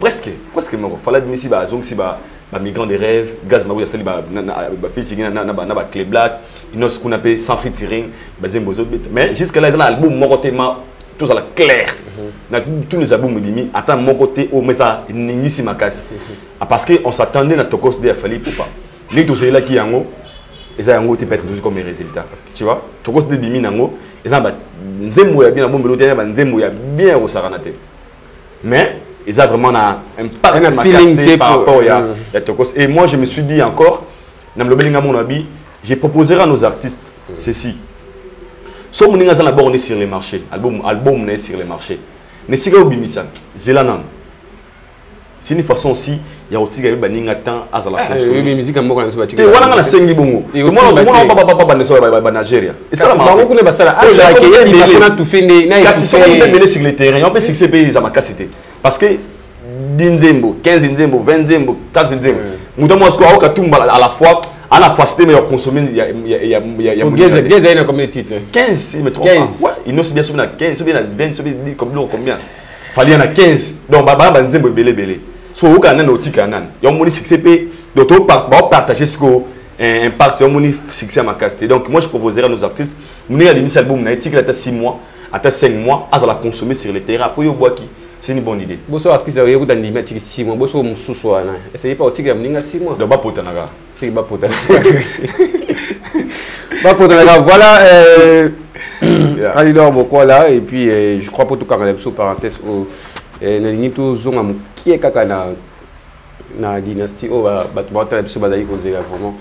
presque il fallait bien si si migrant des rêves gaz maouya sali featuring na clé black il ce qu'on appelle sans featuring mais jusqu'à là dans l'album mon côté tout ça la clair tous les albums bimi attends mon côté au mais ça ni si ma casse parce que on s'attendait na Tokos de Fali pour pas les tout c'est là qui yango et ça yango peut être comme résultat tu vois Tokos de bimi nango et ça nzembo ya bien na bombe l'autre nzembo ya bien au saranate. Mais ils ont vraiment un feeling par rapport à Tokos. Et moi, je me suis dit encore, j'ai proposé à nos artistes ceci. Si on est sur les marchés, album est sur les marchés. Mais si on est sur c'est une façon aussi, il y a aussi des gens à la consommer. Oui, musique en Mokola, c'est pas voilà, on a 5 bongo. Tout le monde pas Nigeria. Et ça, sur le terrain, on peut succès pays à ma cassité. Parce que Dinzembo, 15 Nzembo, 20 Nzembo, 30 Nzembo. Nous avons à la fois, à la facilité, mais on consomme. Il y a 15 combien de titres 15, il me trompe. Il nous bien sûr 15, bien 20, combien fallait en a 15 donc baba nzembo belé so au kana no tikana yo moni succès pe d'autres partager ce que impact yo moni succès à ma casté donc moi je proposerais à nos artistes nous a mis album na étiquette à 6 mois à 5 mois à la consommer sur le terrain pour yo bois qui c'est une bonne idée boso artiste yo ko dandi mettre 6 mois boso mususu wana essayez pas étiquette mninga 6 mois donc ba potanaga c'est ba potanaga ba potanaga voilà Alors beaucoup là et puis je crois pour tout cas sous parenthèse au na tout zonga qui est kaka na dynastie au ba tu biso bazali kozela vraiment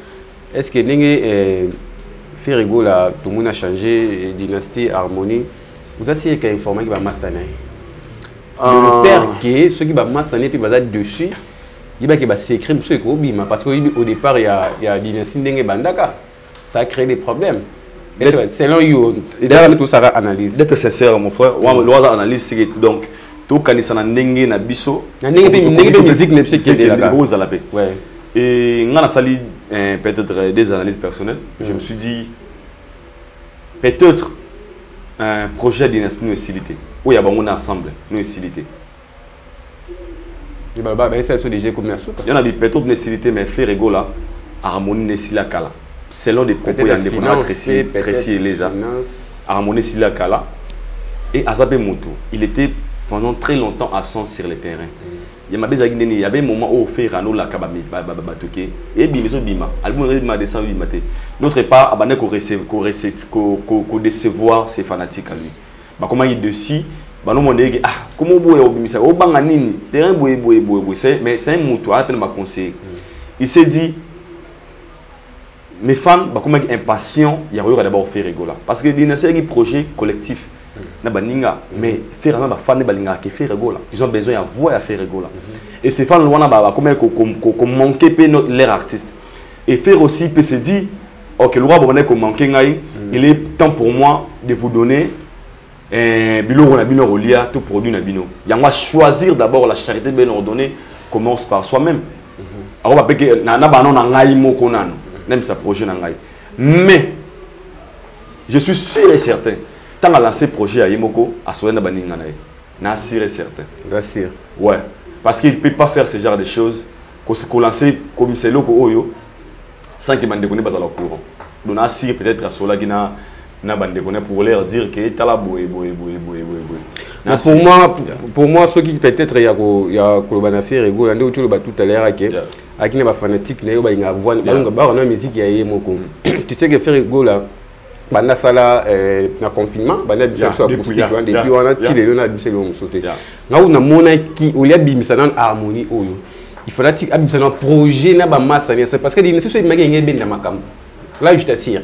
est-ce que ndenge Ferrego là tout le monde a changé dynastie harmonie vous avez qu'il informé qui va master le père que ceux qui va master puis bazali dessus il va qui va s'écrire parce que au départ il y a dynastie ndenge bandaka ça a créé des problèmes. Selon you, tout ça analyse. D'être sincère, mon frère, on analyse c'est donc tout quand ça n'engage na biso. N'engage musique ne peut c'est là. Ouais. Et on a sali peut-être des analyses personnelles. Je me suis dit peut-être un projet dynastie nous facilité. Où il y a bon ensemble, nous facilité. Il y a peut-être une facilité mais fait rigola harmonie nesila kala. Selon des propos précis les harmonie nesila kala et Azabe Moto, il était pendant très longtemps absent sur le terrain. Il y avait un moment où fait Rano la kabami batoké et bimeso bima album m'a descendu maté. D'autre part abane ko décevoir ses fanatiques à lui. Bah comment il dessus bah non mon ah comment boye obimisa o banga nini terrain boye mais c'est un Moto à peine m'a conseillé. Il s'est dit mes fans bah comment impatient il y a d'abord faire rigola parce que c'est un projet collectif. Mais faire un fan qui fait rigola. Ils ont besoin de voir à faire rigola. Et ces fans qu'on manquait leur artiste. Et faire aussi peut se dire ok le roi qu'on manquait il est temps pour moi de vous donner un tout produit nabino. Il y a choisir d'abord la charité bien ordonnée commence par soi-même. Alors même sa projet mais je suis sûr et certain tant à lancer projet à Yemoko, à Soyana Baninganaï, n'a sûr et certain. Sûr. Ouais. Parce qu'il ne peut pas faire ce genre de choses, qu'on lance comme c'est l'eau Oyo, sans qu'il m'en déconne pas à leur courant. Donc, n'a sûr peut-être à Sola qui n'a pas déconné pour leur dire que t'as la bouée. Pour moi, ceux qui peut-être il y a Kolobana faire ego, l'année où tu le bats tout à l'heure, à qui n'est pas fanatique, n'est pas une voix, une musique qui a Yemoko. Tu sais que faire ego là. Banda sala na confinement banda bisa so acoustique depuis on a tiré on a bisa lo sauté na on a mona qui au lieu bimisa na harmonie oyo il faudra ti abisa na projet na ba massa c'est parce que di c'est so imagi ngebe na makambo là je t'assure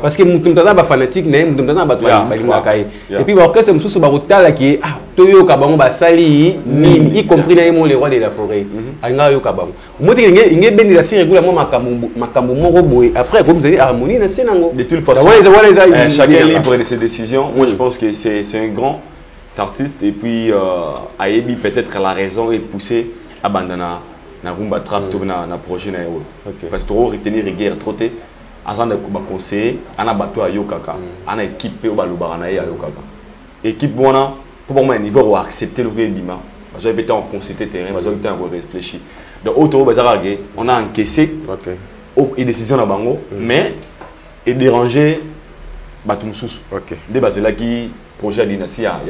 parce que mutumtana ba fanatique na mutumtana ba toi balinga kai et puis ba orchestre mususu ba rotala ki ah toyo ka bango ba sali ni y compris na mo les rois de la forêt anga yo ka bango moti ngebe ni la faire régulier mo makambo moko boy après comme vous avez harmonie na senango de toute façon chacun est libre de ses décisions. Moi je pense que c'est un grand artiste et puis Ayebi peut-être la raison est poussé abandonner na rumba trap tout na projet na parce que trop retenir guerre trotter azanda kuba conseiller ana bato ayo kaka ana équipe au balobara na ayo kaka équipe bona pour moi niveau accepter le bima parce que peut-être en consulter terrain parce que peut-être on réfléchir donc auto bazarage on a encaissé et décision na bango mais et déranger bato mususu de bazela qui projet dynastie ya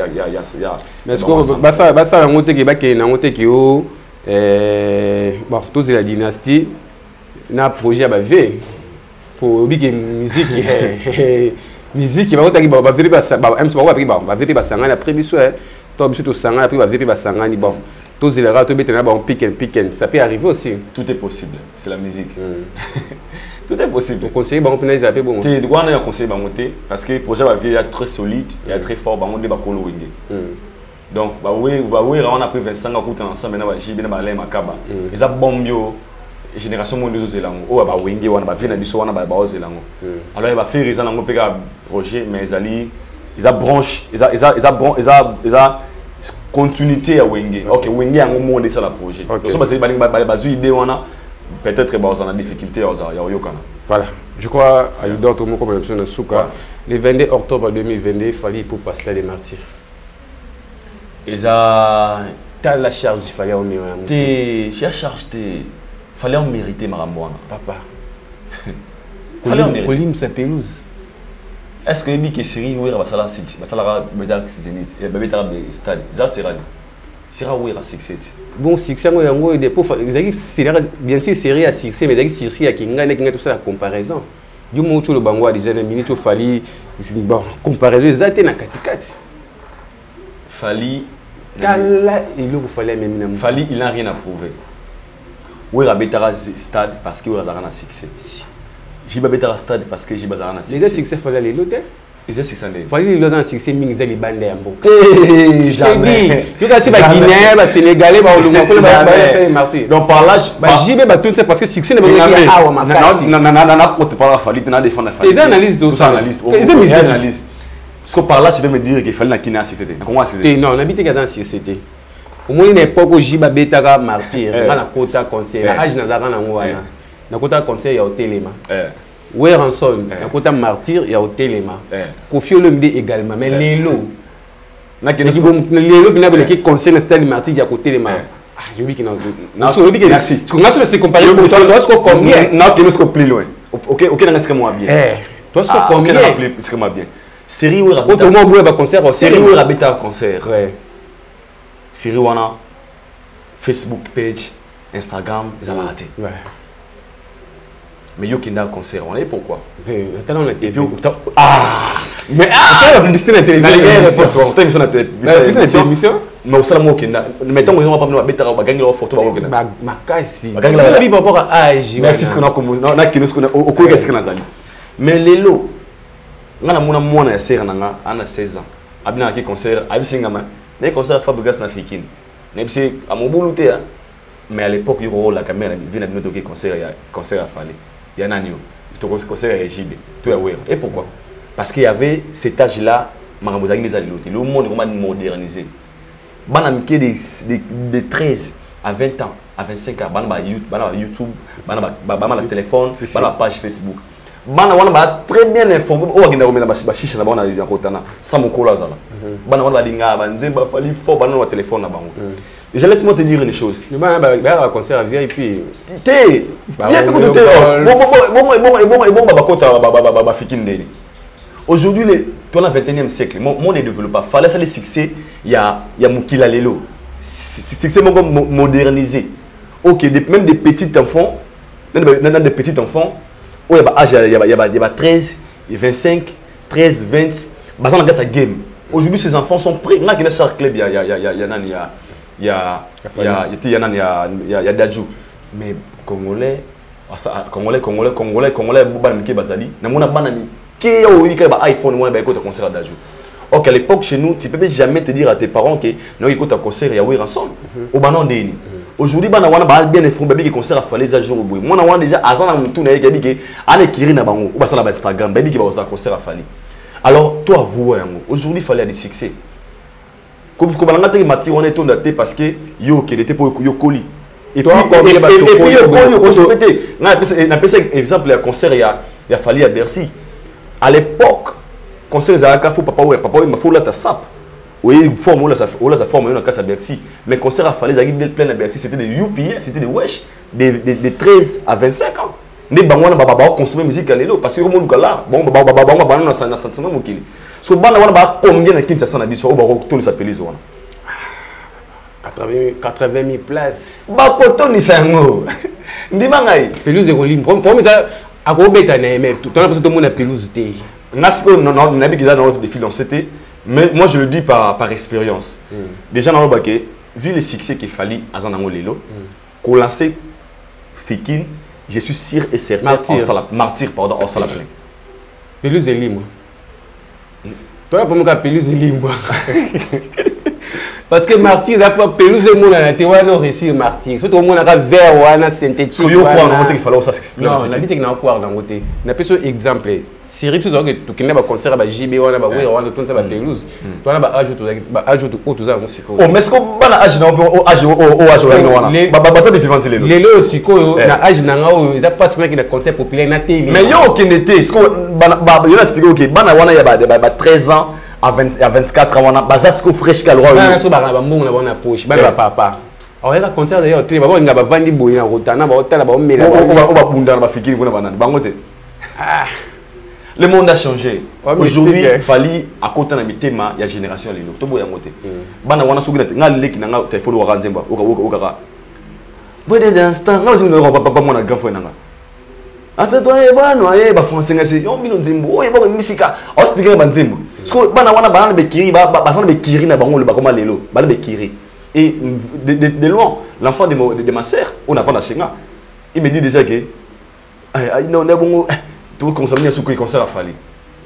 mais est-ce que basa ngote ki bake na ngote ki o bon tous la dynastie na projet ba v pour big musique musique va otaki ba vérifier ba MC ba vérifier ba sangana après biso to biso to sangana après ba vérifier ba sangani bon tous les rats to betena ba pick and ça peut arriver aussi tout est possible c'est la musique tout est possible donc conseiller ba on peut zapper bon tu dois on conseiller ba monter parce que le projet va venir très solide et très fort ba on ba kolo wenge donc ba oui on a pris 25 ans coûte ensemble na ba jibe na ba le makaba ils a bombio génération monde de zelango o ba wenge wana ba vina biso wana ba zelango alors il va faire ils en peka projet mais ils a branche ils a continuité à wenge OK wenge yango monde ça la projet donc ça ba zu idée wana peut-être ba on a difficulté ya yokana voilà je crois à Udor tout le monde comme l'option de Souka le 22 octobre 2022 il fallait pour Pascal des Martyrs ils a t'as la charge il fallait au mieux t'es charge t'es fallait en mériter Marambouana. Papa. Fallait en mériter. Colim sa pelouse. Est-ce que les séries où il va s'aller Zénith et Babeta stade ça sera où il va succès. Bon succès moi yango des pauvres bien sûr série à succès mais d'ailleurs série à kinga tout ça la comparaison. Du moment où le bango a déjà une minute fallait bon comparaison exacte na katikati. Fallait Kala il lui fallait même Fallait il n'a rien à prouver. Oui, Rabetara stade parce que vous avez un succès. J'ai Babetara stade parce que j'ai un succès. Les succès fallait les loter. Ils ont 600 000. Fallait lui donner un succès mingi les bandes un peu. Je te dis, tu as si ba Guinéen, ba Sénégalais, ba Olunga, ko ba martyr. Donc par là, ba JB ba tout ça parce que succès ne va pas awa makasi. Non, pour te parler Fali, tu n'as défendre Fali. Les analyses d'autres analystes. Les analyses. Parce que par là, tu veux me dire qu'il fallait qu'il y ait un succès. Comment c'est? Non, on habite qu'à un succès. Au moins une époque où JB beta martyr, on a quota conseil, âge na zara na ngwana. Na quota conseil ya hotelema. Weranson, na kota martyr ya hotelema. Kofi Olomide également, mais Lelo. Lelo bina qui conseil na stade martyr ya hotelema. Ah, je dis que non. Merci. Parce qu'on a se comparer pour ça, doit être combien? Non, qui nous plus loin. OK, dans ce que moi bien. Toi ce combien? Ce que moi bien. Série où rabeta. Autrement boue ba concert, série où rabeta concert. Ouais. Série wana Facebook page, Instagram, ils ont raté. Ouais. Mais yo qui n'a concert, on est pourquoi? Attends, on a été mais la publicité la télévision. On émission la télévision. Mais au salon qui n'a mettons on va pas nous bêta ba gagner leur photo ba gagner. Ma kasi. Ba gagner la vie par rapport à âge. Merci ce qu'on a comme na qui nous connaît au quoi qu'est-ce que nazali. Mais lelo ngana mwana ya sera nanga ana 16 ans. Abina ki concert, abisinga ma. Mais concert Fabregas na fikine. Nebisi amobuluté mais à l'époque il y a la caméra vient de nous concert à Fali. Il y en a eu. Tu conseilles à JB. Et pourquoi? Parce qu'il y avait cet âge-là, le monde est modernisé. De 13 à 20 ans, à 25 ans, YouTube, le téléphone, la page Facebook. Très bien informé. Je laisse-moi te dire une chose. Concert VIP. Aujourd'hui, dans le 21e siècle, le monde est développé. Il fallait le succès. Il y a Moukila Lelo. Succès modernisé. Ok, même des petits enfants, il y a 13, 25, 13, 20. Game. Aujourd'hui, ces enfants sont prêts. Il y a chaque club, il y a Dadjou. Mais Congolais, concert Dadjou. Ok, à l'époque chez nous, tu ne peux jamais te dire à tes parents que nous écoutons un concert il y a Weranson. Aujourd'hui, on a bien informé que concert a fallu les jours au bout. Moi, on a déjà azan na mutu na yebi que ana kiri na bango, ou ba sala ba Instagram, baby qui va au concert a fallu. Alors toi vous aujourd'hui il fallait des succès. Comme on a dit Mati on est tombé parce que yo qui était pour yo coli. Et puis yo coli on a fait exemple le concert il a fallu à Bercy. À l'époque concert Zaka faut papa il m'a faut la ta sap. Oui, forme là ça forme une casse à Bercy. Mais concert a fallu Zaki plein à Bercy, c'était des UPA, c'était des wesh de 13 à 25 ans. Les bangwana baba consommer musique à l'élo parce que comme on là bon baba na sentiment mokili. So bana wana ba combien na Kinshasa na biso o ba ko toni s'appeler zo wana 80 000 places. Ba ko toni sango. Ndima ngai pelouse ko lim pour ça akobeta na mais tout on a besoin de mon pelouse té. Nasco non na bikiza na des films c'était mais moi je le dis par expérience. Déjà dans le baquet vu le succès qu'il fallait à Zanango Lelo qu'on lancer Fikine. Je suis sûr et certain martyr pardon en salle plein. Pelouse est libre. Toi pour moi pelouse est libre. Parce que martyr n'a pas pelouse est mon à te wana réussir martyr. Surtout mon a vert wana synthétique. So yo quoi dans côté qu'il fallait ça s'explique. Non, la dit que na quoi dans côté. Na peso exemple. Série tout ça que tu connais ba concert ba JB wana ba oui wana tout ça ba pelouse. Toi là ba ajoute tout ça musiko. Oh mais est-ce que bana âge na au âge wana. Ba ça différence les. Les lo siko na âge na nga il a pas ce qui na concert populaire na télé. Mais yo qui n'était est-ce que ba yo expliquer OK bana wana ya ba 13 ans à 24 ans wana ba ça ce que fraîche ka le roi. Na so ba mbongo na bona poche ba papa. Alors il y a concert d'ailleurs télé ba nga ba vandi boyi na rotana ba hôtel ba omela ba bunda na ba fikiri kuna banani bangote. Ah le monde a changé. Aujourd'hui, il fallait à côté de mitema, il y a génération les autres. Tout boya moté. Bana wana sugi na leki na téléphone wa kanzemba. Oka. Voyez d'instant, nga aussi ne pas mon grand frère nanga. Ata toi bana ba français ngasi. Yo bino nzembo. Oye ba misika. O speaker ba nzembo. Parce que bana wana ba bekiri ba sana bekiri na bango le ba koma lelo. Ba bekiri. Et de loin, l'enfant de ma sœur, on a vendu chez moi. Il me dit déjà que non bon tout consommer ce qui concerne a fallu.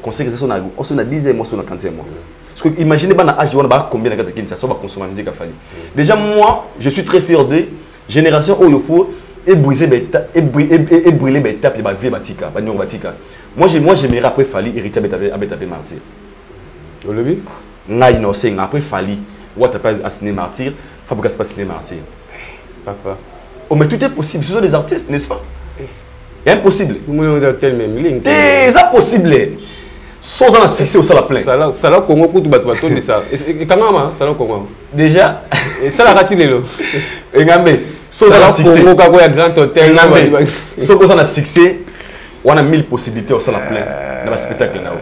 conseil que ça on a 10e mois, on a 15e mois. Parce que imaginez pas âge combien de gens ça va consommer musique à Fali. Déjà moi, je suis très fier de génération où il faut et briser et brûler les étapes de vie batika, batika. Moi j'aimerais après Fali hériter avec martyr. Au début, ngai no sing après Fali, ou t'as pas assigné martyr, Fabrice pas signé martyr. Papa. Oh mais tout est possible, ce sont des artistes, n'est-ce pas? C'est impossible. Nous avons tel même ligne. C'est impossible. Sans un succès au sol à plein. Ça là Congo pour tout bateau de ça. Et quand même ça là Congo. Déjà. Et ça la ratine là. Et ngambe. Sans un succès. Congo quand il y a grand hôtel. Sans un succès, on a 1000 possibilités au sol à plein dans le spectacle là.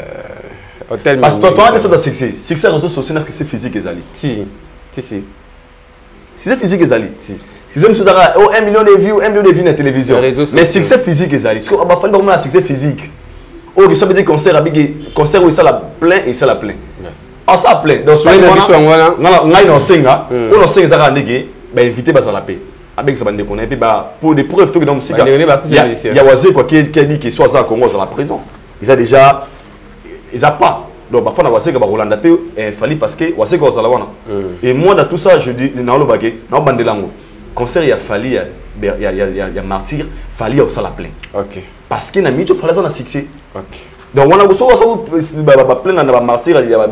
Hôtel. Parce que toi tu as des succès. Succès réseaux sociaux c'est physique et ali. Si. Si c'est physique et ali. Si. Si vous avez 1 million de vues, 1 million de vues dans la télévision. Mais succès physique et ali. Parce qu'il va falloir vraiment un succès physique. Oh, ça veut dire concert où il s'est plein et il s'est plein. Ah, ça plein. Donc, on a une singa, on a singa ça négé, ben invité bas à la paix. Avec ça bande connaît puis bah pour des preuves tout que dans musique. Il y a Wazé quoi qui a dit qu'il soit ça Congo dans la prison. Ils a déjà ils a pas. Donc parfois on a Wazé que Rolanda paix fallait parce que Wazé quoi ça là wana. Et moi dans tout ça je dis dans le bagué, dans bande lango. Concert il y a fallu il y a martyr, fallait au ça la plein. OK. Parce que na micho fallait ça na succès. OK. Donc on a besoin de plein na martyr il y a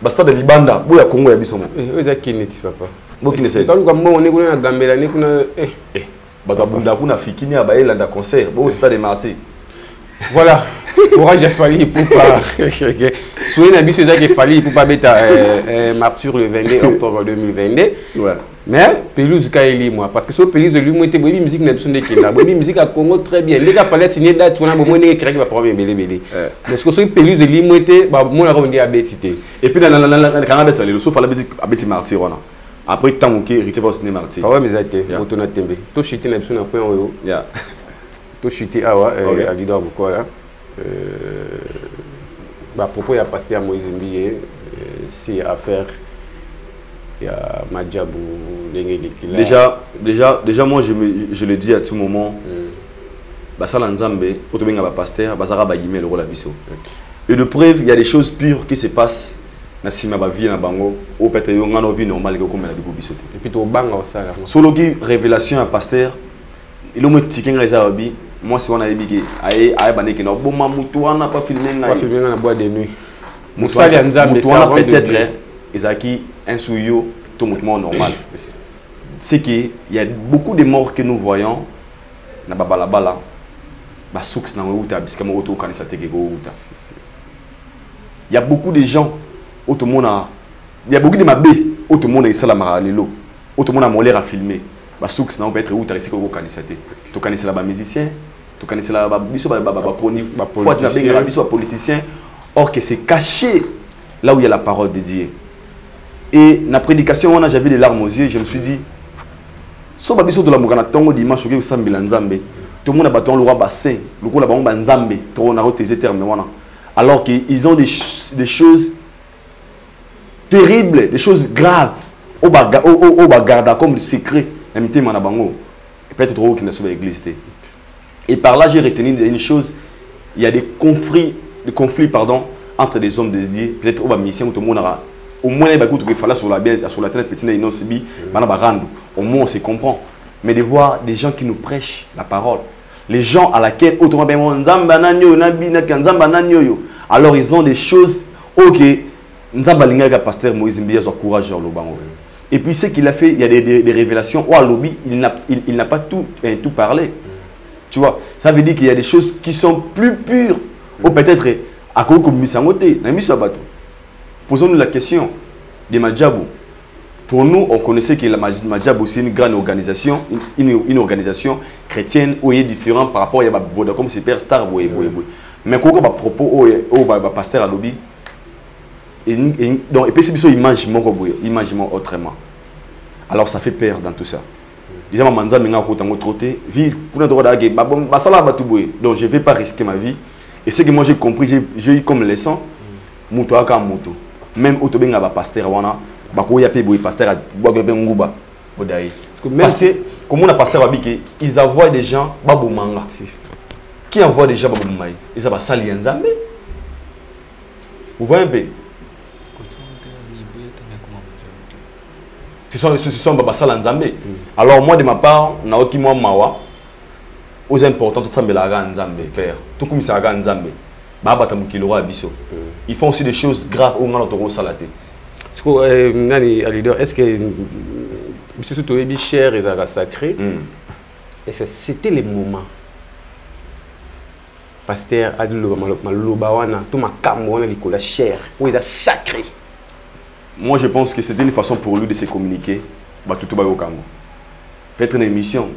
stade de Libanda, bo ya Congo ya bisomo. Oui, ça qui n'est papa. Bo qui ne sait. Tant comme on est na Gambela ni kuna bato bunda kuna fikini ya baela na concert, bo stade de martyr. Voilà. Courage à Fali pour pas. Soyez na biso ça que Fali pour pas beta martyr le 22 octobre 2022. Ouais. Mais pelouse kaeli moi parce que ce pelouse de lui moi était bonne musique n'a besoin de kina bonne musique à Congo très bien les gars fallait signer date on a bon né créer va problème belé mais ce que ce pelouse de lui moi était bah moi la revenir à betité et puis dans quand on ça le sauf fallait abeti martyr on après tant que hérité va signer martyr ah ouais mais ça été autona tembe to chité n'a besoin point yo ya to chité ah ouais à leader beaucoup là bah propos il y a pasteur Moïse Mbié si affaire il y a Madjabou, déjà moi je le dis à tout moment basala nzambe otobenga ba pasteur bazara ba yimé le rôle biso et de preuve il y a des choses pures qui se passent na sima ba vie na bango ou peut-être yo ngano vie normale que comme la biso biso et puis to banga osala solo qui révélation à pasteur il me tikenga za obi moi si on a ebiki ay baneke na boma mutu wana pas filmer na boîte de nuit musali nzambe peut-être Isaki un souillot tout mouvement normal. C'est qu'il y a beaucoup de morts que nous voyons na babalabala basouks na uta biskamo auto kanisa tekego uta. Il y a beaucoup de gens auto mona il y a beaucoup de mabé auto mona isala maralelo auto mona moler à filmer basouks na peut être uta risiko kanisa te to kanisa la ba musicien to kanisa la ba biso ba chronique fois na benga biso politicien or que c'est caché là où il y a la parole dédiée. Et na prédication, j'avais des larmes aux yeux, je me suis dit, so babiso de la mugana tongo dimanche que sambila nzambe, tout le monde a battu le roi bassin, le roi la ba nzambe, to on a reté termes wana. Alors qu'ils ont des choses terribles, des choses graves, au bagarda comme le secret, n'imité mana bango. Et peut-être trop qui ne sauve l'église. Et par là j'ai retenu une chose, il y a des conflits entre des hommes de Dieu, peut-être au bas mission tout le monde a au moins il fallait sur la tête petite inosibi au moins on se comprend mais de voir des gens qui nous prêchent la parole les gens à laquelle autrement alors ils ont des choses ok nzamba linga pasteur Moïse Mbiya a courage dans le bango et puis ce qu'il a fait il y a des révélations au lobby il n'a pas tout parlé tu vois ça veut dire qu'il y a des choses qui sont plus pures ou peut-être à cause comme misangote na misabato. Posons-nous la question de Madjabou. Pour nous, on connaissait que la Madjabou c'est une grande organisation, une organisation chrétienne où il est différent par rapport à Vodacom, Superstar, mais quand on a propos au pasteur à lobby, et puis c'est imagine autrement. Alors ça fait peur dans tout ça. Déjà, donc je ne vais pas risquer ma vie. Et ce que moi j'ai compris, j'ai eu comme leçon, Mouto aka Mouto. Même Otobenga ba pasteur wana, bako ya pe boy pasteur a boabe nguba odaye. Parce que comme on a pasteur babiki, ils envoient des gens babomanga. Qui envoient des gens babomai. Ils va sali nzambe. Vous voyez un peu? Ce sont Babasala Nzambe. Alors moi de ma part, Naoki moi mawa, aux importants tout ça me la Nzambe père. Tout comme ça Nzambe. Babata mukilora abiso. Ils font aussi des choses graves au moment où salaté. Est-ce que monsieur Toyebi cher et sacré? Et c'était les moments. Pasteur Adilo Malobawana, tout ma camouana likola cher, où il est sacré. Moi, je pense que c'était une façon pour lui de se communiquer. Peut-être une émission,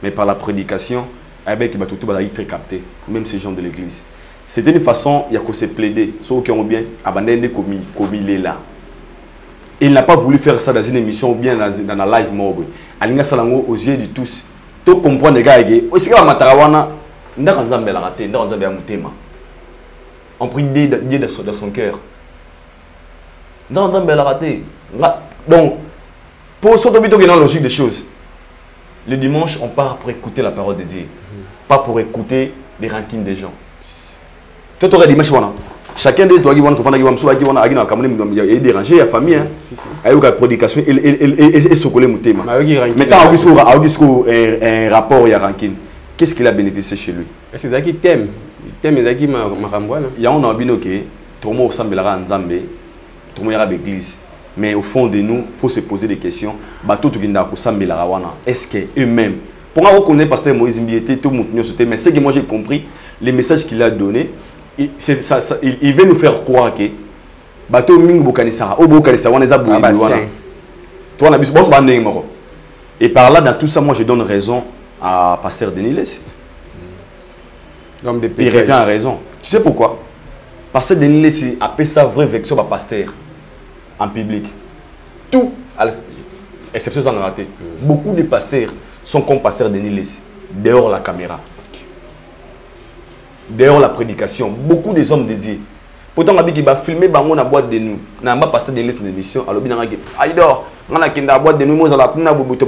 mais par la prédication, il va être très capté, même ces gens de l'église. C'était une façon, il y a que se plaider, ceux qui ont bien abandonné comme il est là. Il n'a pas voulu faire ça dans une émission ou bien dans la live mobile. Alinga Salango aux yeux de tous. Tout comprendre les gars, aussi à Matarawana, on prie Dieu dans son cœur. Donc, pour sortir dans la logique des choses, le dimanche, on part pour écouter la parole de Dieu, pas pour écouter les rankings des gens. Toi, tu aurais dimanche, chacun de toi qui a dérangé la famille, il y a une prédication et se coller mon thème. Maintenant, il y a un rapport à ranking. Qu'est-ce qu'il a bénéficié chez lui? Est-ce que c'est thème? Il y a un ambino qui tout le monde ressemble à Nzambe. Tout le monde est à l'église. Mais au fond de nous, il faut se poser des questions. Est-ce qu'eux-mêmes, pour moi, on connaît Pasteur Moïse Mbiété, tout le monde, mais ce que moi j'ai compris, les messages qu'il a donnés, il veut nous faire croire que bateau mingi bokanisa, o bokanisa, on est à bout. Et par là, dans tout ça, moi je donne raison à Pasteur Denis Lessi. Il revient à raison. Tu sais pourquoi? Pasteur Denis Lessi a fait sa vraie vection par pasteur en public. Tout, exception en raté. Beaucoup de pasteurs sont comme Pasteur Denis Lessi, dehors la caméra, dehors la prédication. Beaucoup des hommes dédiés. Pourtant, on a dit qu'il va filmer la boîte de nous. On a Pasteur Denis Lessi dans l'émission. Alors, il y a on a qui boîte de nous, on a la boîte de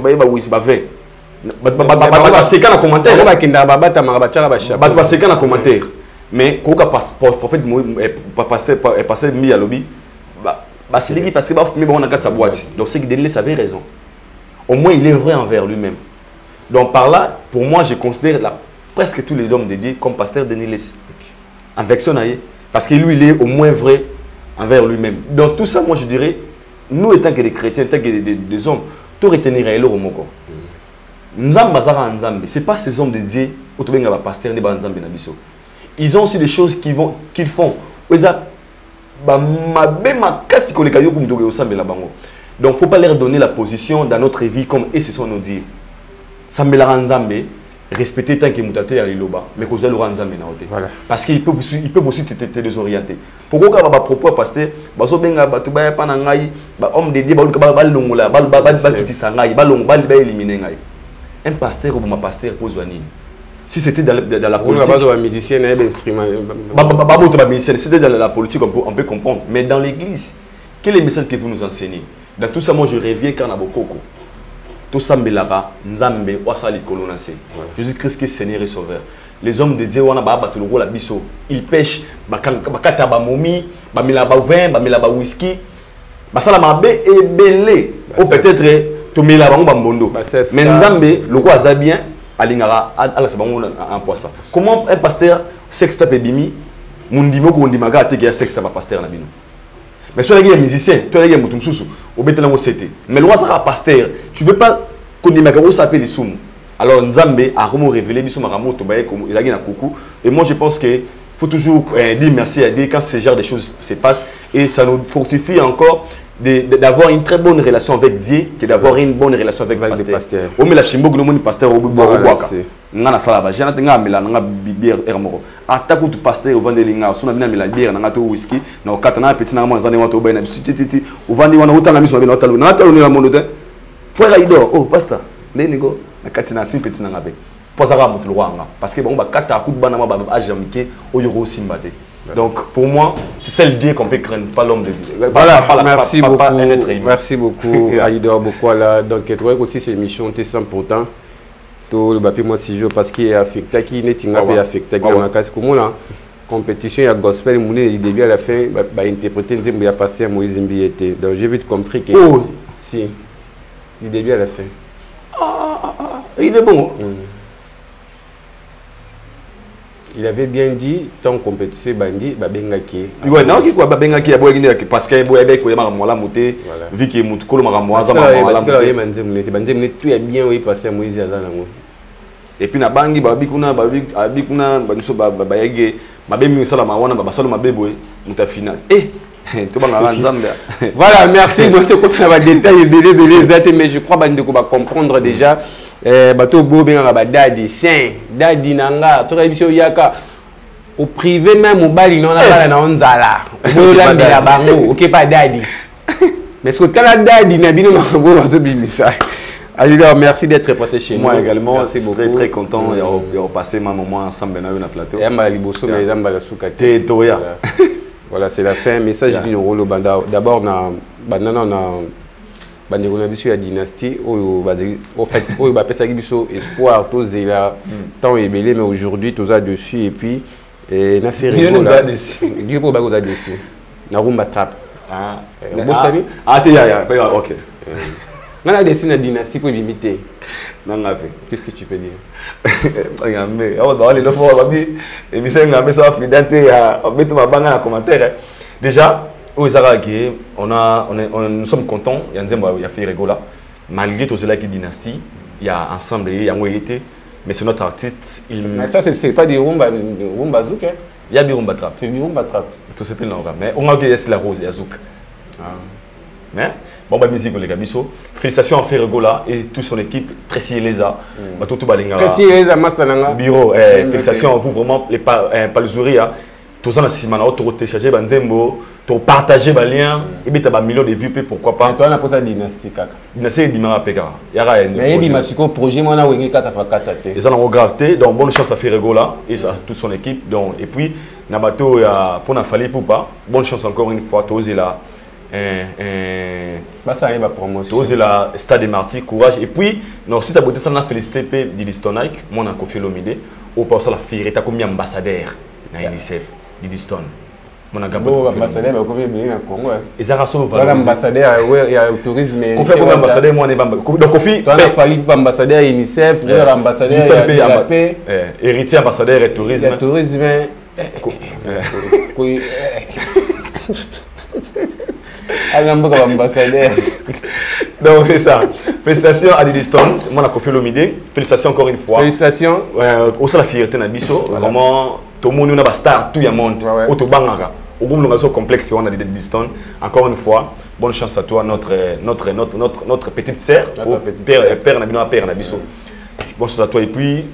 commentaire. Mais quand le prophète pasteur mis à lobby, c'est lui qui passe par sa boîte. Donc c'est que Denis avait raison. Au moins il est vrai envers lui-même. Donc par là, pour moi, je considère presque tous les hommes dédiés comme pasteur Denis Lessi. En version parce que lui, il est au moins vrai envers lui-même. Donc tout ça, moi je dirais, nous étant que des chrétiens, étant que des hommes, tout retenir à l'eau au moko. Ce n'est pas ces hommes dédiés au pasteur ils ont aussi des choses qu'ils font. Donc il ne faut pas leur donner la position dans notre vie comme et ce sont nos dires. Respecter tant que mutate à l'Iloba, mais que vous allez parce qu'ils peuvent aussi te désorienter. Pourquoi quand propos à pasteur, homme dédié, un pasteur ou un pasteur pose si c'était dans la politique, si c'était dans la politique, on peut comprendre. Mais dans l'église, quel est le message que vous nous enseignez? Dans tout ça, moi je reviens quand on a beaucoup. Tout ça, Nzambe, Jésus-Christ qui est Seigneur et Sauveur. Les hommes de Dieu, ils pêchent, whisky, mais Nzambe, le quoi ça bien, comment un pasteur sexta bimi, mundimo ko ndimaga te que sexta pasteur na bino. Mais soit les musiciens, toi les mutum susu, au betelango c'était. Mais le roi sera pasteur, tu veux pas qu'on ndimaga o s'appelle les soum. Alors Nzambe a vraiment révélé biso maramo to baye comme ilagi na kuku et moi je pense que faut toujours dire merci à Dieu quand ce genre de choses se passent et ça nous fortifie encore d'avoir une très bonne relation avec Dieu que d'avoir une bonne relation avec le pasteur. On met la chimbo que le pasteur au boaka. Ngana salaba, j'ai n'atteint nga nga bière ermoro. Attaque tout pasteur au vandelinga, son amina mila bière nga to whisky, na okatana petit na mwanza ne wato ba na titi, au vandi wana utanga miso mabina otalo. Na talo ni la monote. Frère Aido, oh pasteur, ndenigo na katina sin petit na ngabe. Posara mutu lwanga parce que bon ba kata coup de bana ma ba ajamike o yoro simbate. Donc pour moi, c'est celle Dieu qu'on peut craindre, pas l'homme de Dieu. Voilà, merci beaucoup Aïdor Bokwala. Donc tu vois aussi cette émission t'es sans pourtant tout le papier moi si je parce qu'il est affecté qui n'est pas affecté dans la case comme là. compétition à gospel moulé du début à la fin bah interpréter Nzembo ya passé à Moïse Mbiété. Donc j'ai vite compris que si du début à la fin. Il est bon. Il avait bien dit tant compétition bandi babengaki. Ouais, non qui quoi babengaki parce que boyebe ko yema mola moté vu que mutukolo makamwa za mola Nzembo tout est bien oui passé à Moïse azana ngo. Et puis na bangi babikuna baniso bayege mabemi sala mawana babasalo mabeboy mutafina to banga nzambe. Voilà, merci moi je compte na détails belé exact mais je crois bandi ko ba comprendre déjà bato bo benga ba dadi saint dadi nanga to ka biso yaka au privé même au bali non na bala na onzala bo la mbela bango OK pas dadi mais ce que tala dadi na bino mabo bazo bimisa. Alors, merci d'être passé chez nous. Moi également, merci beaucoup. Très très content. Et on passé ma moment ensemble dans le plateau. Voilà, c'est la fin. Message du Rolo Banda. D'abord, on a la dynastie. Au fait, on a fait espoir. Tous là, tant et belé, mais aujourd'hui, tous là dessus. Et puis, on a fait rigoler. Dieu pour bagoza dessus. On a rumba trap. Ok. On a dessiné la dynastie pour l'imiter. Qu'est-ce que tu peux dire? Déjà, nous sommes contents. Il y a fait rigola. Malgré tout cela qui est dynastie, il y a ensemble, il y a été. Mais c'est notre artiste. Mais ça, c'est pas du rumba zouk. Il y a du rumba trap. C'est du rumba trap. Tout c'est plein de mais on a dit c'est la rose, il y a zouk. Mais bon bah musique les gabiso. Félicitations à Ferregola et toute son équipe, Tracy Eleza, tout balinga. Tracy Eleza Masananga. Bureau, félicitations à vous vraiment les Palzouria. Tout ça na simana auto télécharger Nzembo, to partager ba lien et bien t'as millions de vues pourquoi pas. Toi on a posé dynastie kaka. Dynastie Dimara Peka. Yara mais il masiko projet moi na wengi kata fa kata te. Ils ont gravité donc bonne chance à Ferregola et à toute son équipe donc et puis na bateau pour na fali pour pas. Bonne chance encore une fois toser là. Ça arrive à promotion. Tous la Stade des Martyrs, courage. Et puis, si tu as beauté, ça a félicité Didiston Nike, moi, on a confié l'omidé. Au passage, la fille, tu as combien d'ambassadeurs dans l'UNICEF, Didiston. Mon ambassadeur, mais combien de Congo? Et ça rassure l'ambassadeur, il y a le tourisme. Confie combien d'ambassadeurs, moi, on est pas. Donc, confie. Tu as fallu ambassadeur UNICEF, l'ambassadeur de la paix. Héritier, ambassadeur et tourisme. Le tourisme. Donc c'est ça. Félicitations à Didiston, moi on a confié l'omidé. Félicitations encore une fois. Félicitations. Aussi la fierté Nabiso. Vraiment, tout le monde a une star, tout le monde. Autobangara. Au bout de notre complexe, on a Didiston. Encore une fois, bonne chance à toi, notre petite sœur, père Nabiso. Bonne chance à toi et puis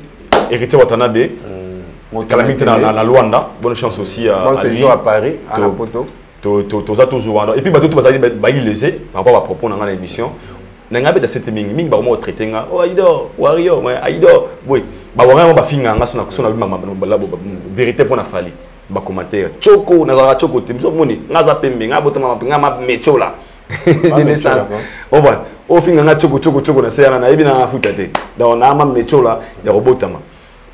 héritier Watanabe. Calamité dans la Luanda. Bonne chance aussi à lui. Bon séjour à Paris, à la Poto. Toujours et puis bateau tu vas laisser par rapport à propos dans l'émission n'anga beta cette mingi ba mo traiter nga oh aido wario mais aido boy ba wanga ba finga nga sona vérité pour na fali ba commentaire choko na za choko timso moni nga za pembe nga botama nga ma mechola de naissance oh bon au finga nga choko na sera na ebina afuta te donc na ma mechola ya robotama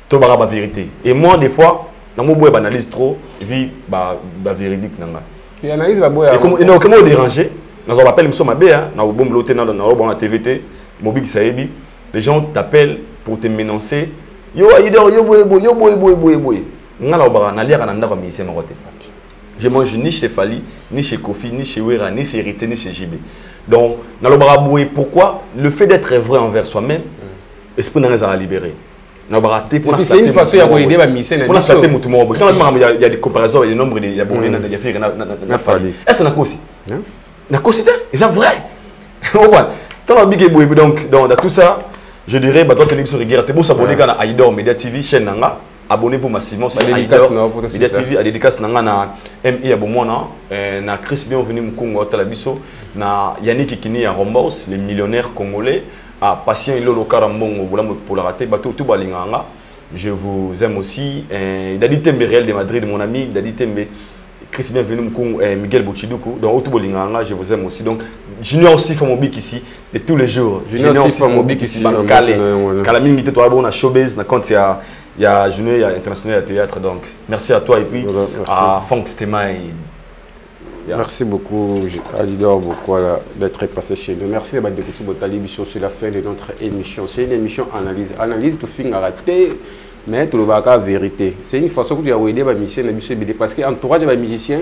to ba vérité et moi des fois na mo boy banalise trop vie ba véridique nanga. Et analyse va boire. Et comment déranger? Nous on appelle Mso Mabé, na bombe loté na bon TVT, Mobik Saebi, les gens t'appellent pour te menacer. Yo aido yo boy. Ngala bara na lire na ndako mi sema roté. Je mange ni chez Fali, ni chez Kofi, ni chez Wera, ni chez Rité, ni chez JB. Donc na lo bara boy pourquoi le fait d'être vrai envers soi-même, esprit n'a rien à libérer. C'est une façon de aider ma mission. Pour la flatter mon tour. Quand il y a des comparaisons, il y a des nombres, il y a beaucoup de filles. Est-ce qu'on a cossi? On a cossi, c'est vrai. Donc, dans tout ça, je dirais, toi, tu es sur Regarde, tu es abonné à Aïdor Media TV, chaîne Nanga. Abonnez-vous massivement sur Aïdor Media TV, à dédicace Nanga na MI Abomona, na Chris bienvenue Mkongo à Talabiso, na Yannick Kini à Rombos, les millionnaires congolais. Ah, patient Ilolo Karambongo, pour la rater, bateau tout balinganga. Je vous aime aussi. Dadi Tembe Réel de Madrid, mon ami. Dadi Tembe, Chris bienvenue, Miguel Bochiduku. Donc, tout balinganga, je vous aime aussi. Donc, Junior aussi Fomobik ici, de tous les jours. Junior aussi Fomobik ici. Kalaming, tu as bon à Showbiz, na compte il y a Journée internationale de théâtre. Donc, merci à toi et puis à Fonk Stema. Merci beaucoup, Alidor, d'être passé chez nous. Merci d'écouter votre émission sur la fin de notre émission. C'est une émission analyse. Analyse, tout fin à rater, mais tout le monde a la vérité. C'est une façon que tu as aidé les musiciens parce que l'entourage des musiciens,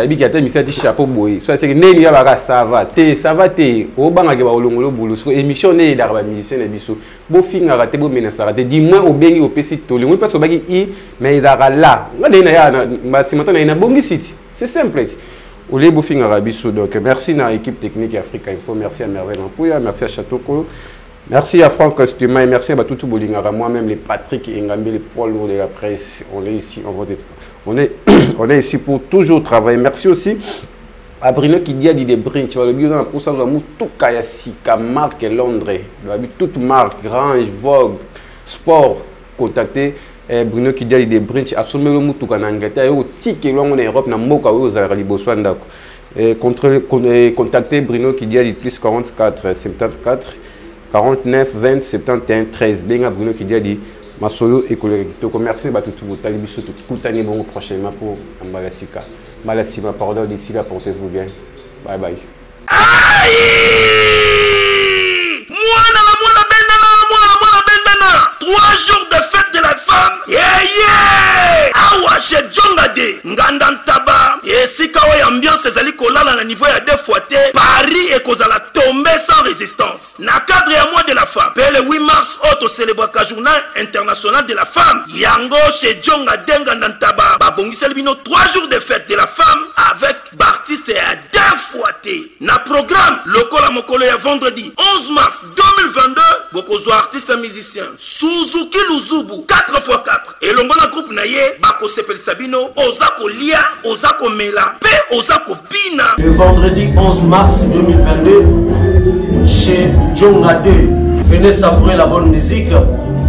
il y a des musiciens qui chapeau boy. C'est que les gens ça va, ça va, au banc qui va au long boulot. Émission n'est pas des musiciens ne biso. Beau fin à rater, beau menace à rater. Dis-moi au béni au PC tout le monde passe au bagui i, mais il y a là. Là, il y a un bon site. C'est simple. Au lieu de Arabiso, donc merci à l'équipe technique Africa Info, merci à Merveille Nampouya, merci à Château Kolo, merci à Franck Costuma et merci à Batutu Bolingara, moi-même les Patrick et Ngambi, les Paul de la presse. On est ici, on est ici pour toujours travailler. Merci aussi à Bruno qui dit à des brinches, tu vois le bureau pour ça, tout Kayasika, marque Londres, toute marque, Grange, Vogue, Sport, contactez. Bruno qui dit des brinches à sommer le moutou en Angleterre au ticket long en Europe na moka aux Arabes Botswana. Contactez Bruno qui dit plus 44 74 49 20 71 13. Bien Bruno qui dit ma solo et collègue. Merci à tout le talibiso tout coutani bon prochainement pour Malasika. Malasima pardon d'ici là portez-vous bien. Bye bye. Moi 3 jours de fête de la femme. Awa chez Djongade Ngandantaba esika oyo ambiance ezali kolala na niveau ya deux fois te. Paris ekozala tomber sans résistance na cadre ya mois de la femme. Le 8 mars auto célébraka journée internationale de la femme. Yango chez Djongade Ngandantaba babongiseli bino 3 jours de fête de la femme avec artiste ya deux fois te. Na programme lokola mokolo ya vendredi 11 mars 2022 bokozwa artiste musicien Suzuki Luzubu 4x4 et longona groupe na ye bako sepel Sabino Ozako Lia Ozako Mela pe Ozako Bina. Le vendredi 11 mars 2022 chez Djongade, venez savourer la bonne musique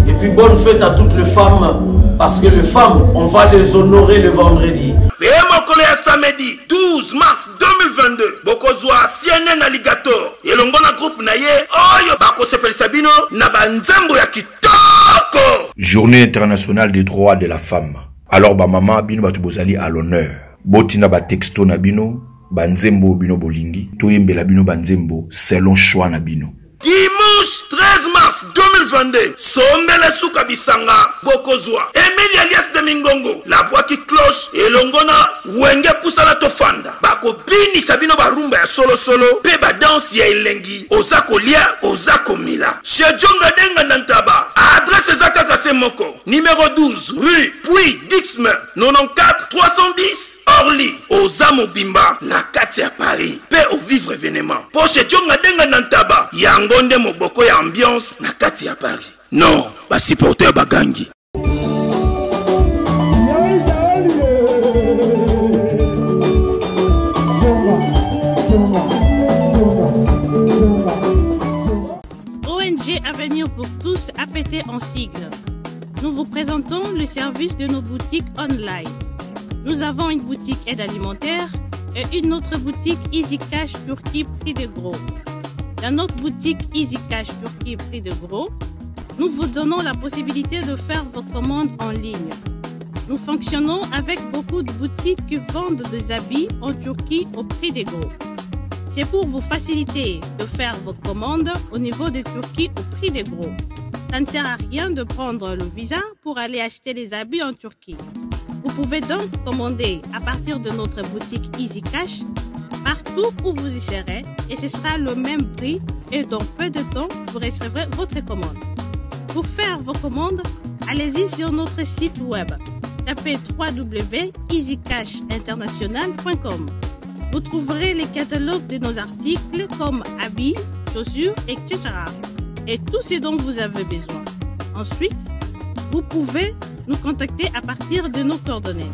et puis bonne fête à toutes les femmes parce que les femmes on va les honorer le vendredi. Et mokolo ya samedi 12 mars 2022 bokozwa CNN Alligator et longona groupe na ye oyo bako sepel Sabino na banzambo ya kitoko. Journée internationale des droits de la femme. Alors ba maman bino batu bozali à l'honneur. Botina ba texto na bino, banzembo bino bolingi, toyembela bino banzembo selon choix na bino. Dimanche 13 mars 2022, Sombele Souka Bisanga, Bokozwa, Emilie alias de Mingongo, la voix qui cloche, et Longona, Wenge Poussala Tofanda, Bako Bini Sabino Barumba ya solo solo, Peba danse ya Elengi, Ozako Lia, Ozako Mila. Chez Djonga Denga Nantaba, adresse Zaka Kasemoko, numéro 12, rue Puy Dixmer, 94 310. Orly, Ozamo Bimba, na kati ya Paris, pe au vivre événement. Poche Djonga Denga Nantaba, Yangonde Moboko ya ambiance, na kati ya Paris. Non, ba supporter bagangi. ONG Avenir pour tous APT en sigle. Nous vous présentons le service de nos boutiques online. Nous avons une boutique aide alimentaire et une autre boutique Easy Cash Turquie prix de gros. Dans notre boutique Easy Cash Turquie prix de gros, nous vous donnons la possibilité de faire vos commandes en ligne. Nous fonctionnons avec beaucoup de boutiques qui vendent des habits en Turquie au prix de gros. C'est pour vous faciliter de faire vos commandes au niveau de Turquie au prix de gros. Ça ne sert à rien de prendre le visa pour aller acheter les habits en Turquie. Vous pouvez donc commander à partir de notre boutique Easy Cash partout où vous y serez et ce sera le même prix et dans peu de temps vous recevrez votre commande. Pour faire vos commandes, allez-y sur notre site web. Tapez www.easycashinternational.com. Vous trouverez les catalogues de nos articles comme habits, chaussures, etc. et tout ce dont vous avez besoin. Ensuite, vous pouvez nous contacter à partir de nos coordonnées.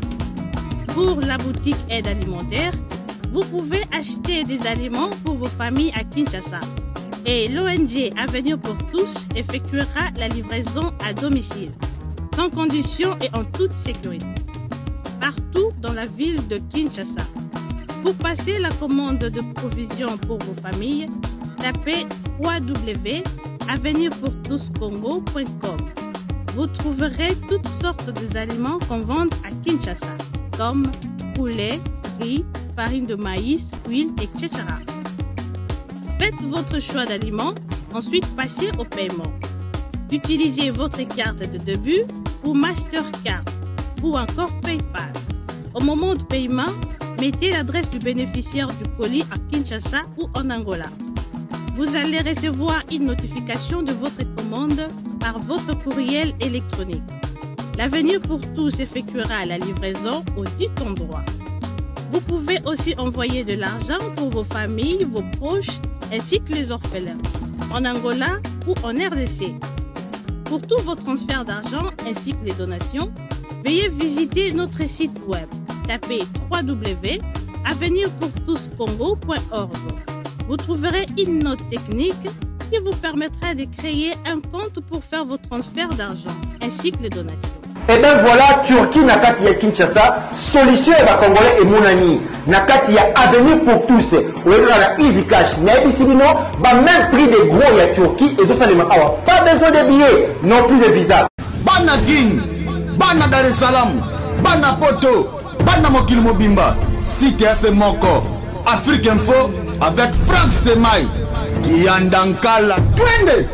Pour la boutique aide alimentaire, vous pouvez acheter des aliments pour vos familles à Kinshasa. Et l'ONG Avenir pour tous effectuera la livraison à domicile, sans condition et en toute sécurité, partout dans la ville de Kinshasa. Pour passer la commande de provisions pour vos familles, tapez www.avenirpourtouscongo.com. vous trouverez toutes sortes d'aliments qu'on vend à Kinshasa, comme poulet, riz, farine de maïs, huile, etc. Faites votre choix d'aliments, ensuite passez au paiement. Utilisez votre carte de début ou Mastercard ou encore PayPal. Au moment de paiement, mettez l'adresse du bénéficiaire du colis à Kinshasa ou en Angola. Vous allez recevoir une notification de votre commande par votre courriel électronique. L'avenir pour tous effectuera la livraison au dit endroit. Vous pouvez aussi envoyer de l'argent pour vos familles, vos proches, ainsi que les orphelins, en Angola ou en RDC. Pour tous vos transferts d'argent ainsi que les donations, veuillez visiter notre site web. Tapez www.avenirpourtouscongo.org. Vous trouverez une note technique qui vous permettra de créer un compte pour faire vos transferts d'argent ainsi que les donations. Et bien voilà, Turquie nakati ya Kinshasa, solution ya Congolais et Mounani. Nakati ya avenir pour tous. Ou la Easy Cash. Naibisibino, même prix des gros ya Turquie et ça pas besoin de billets, non plus de visa. Bana King, Bana Dar es Salaam, Bana Poto, Bana Mokil Mobimba, CTF Moko, Afrique Info avec Franck Semaï, Kiandankala, Twende.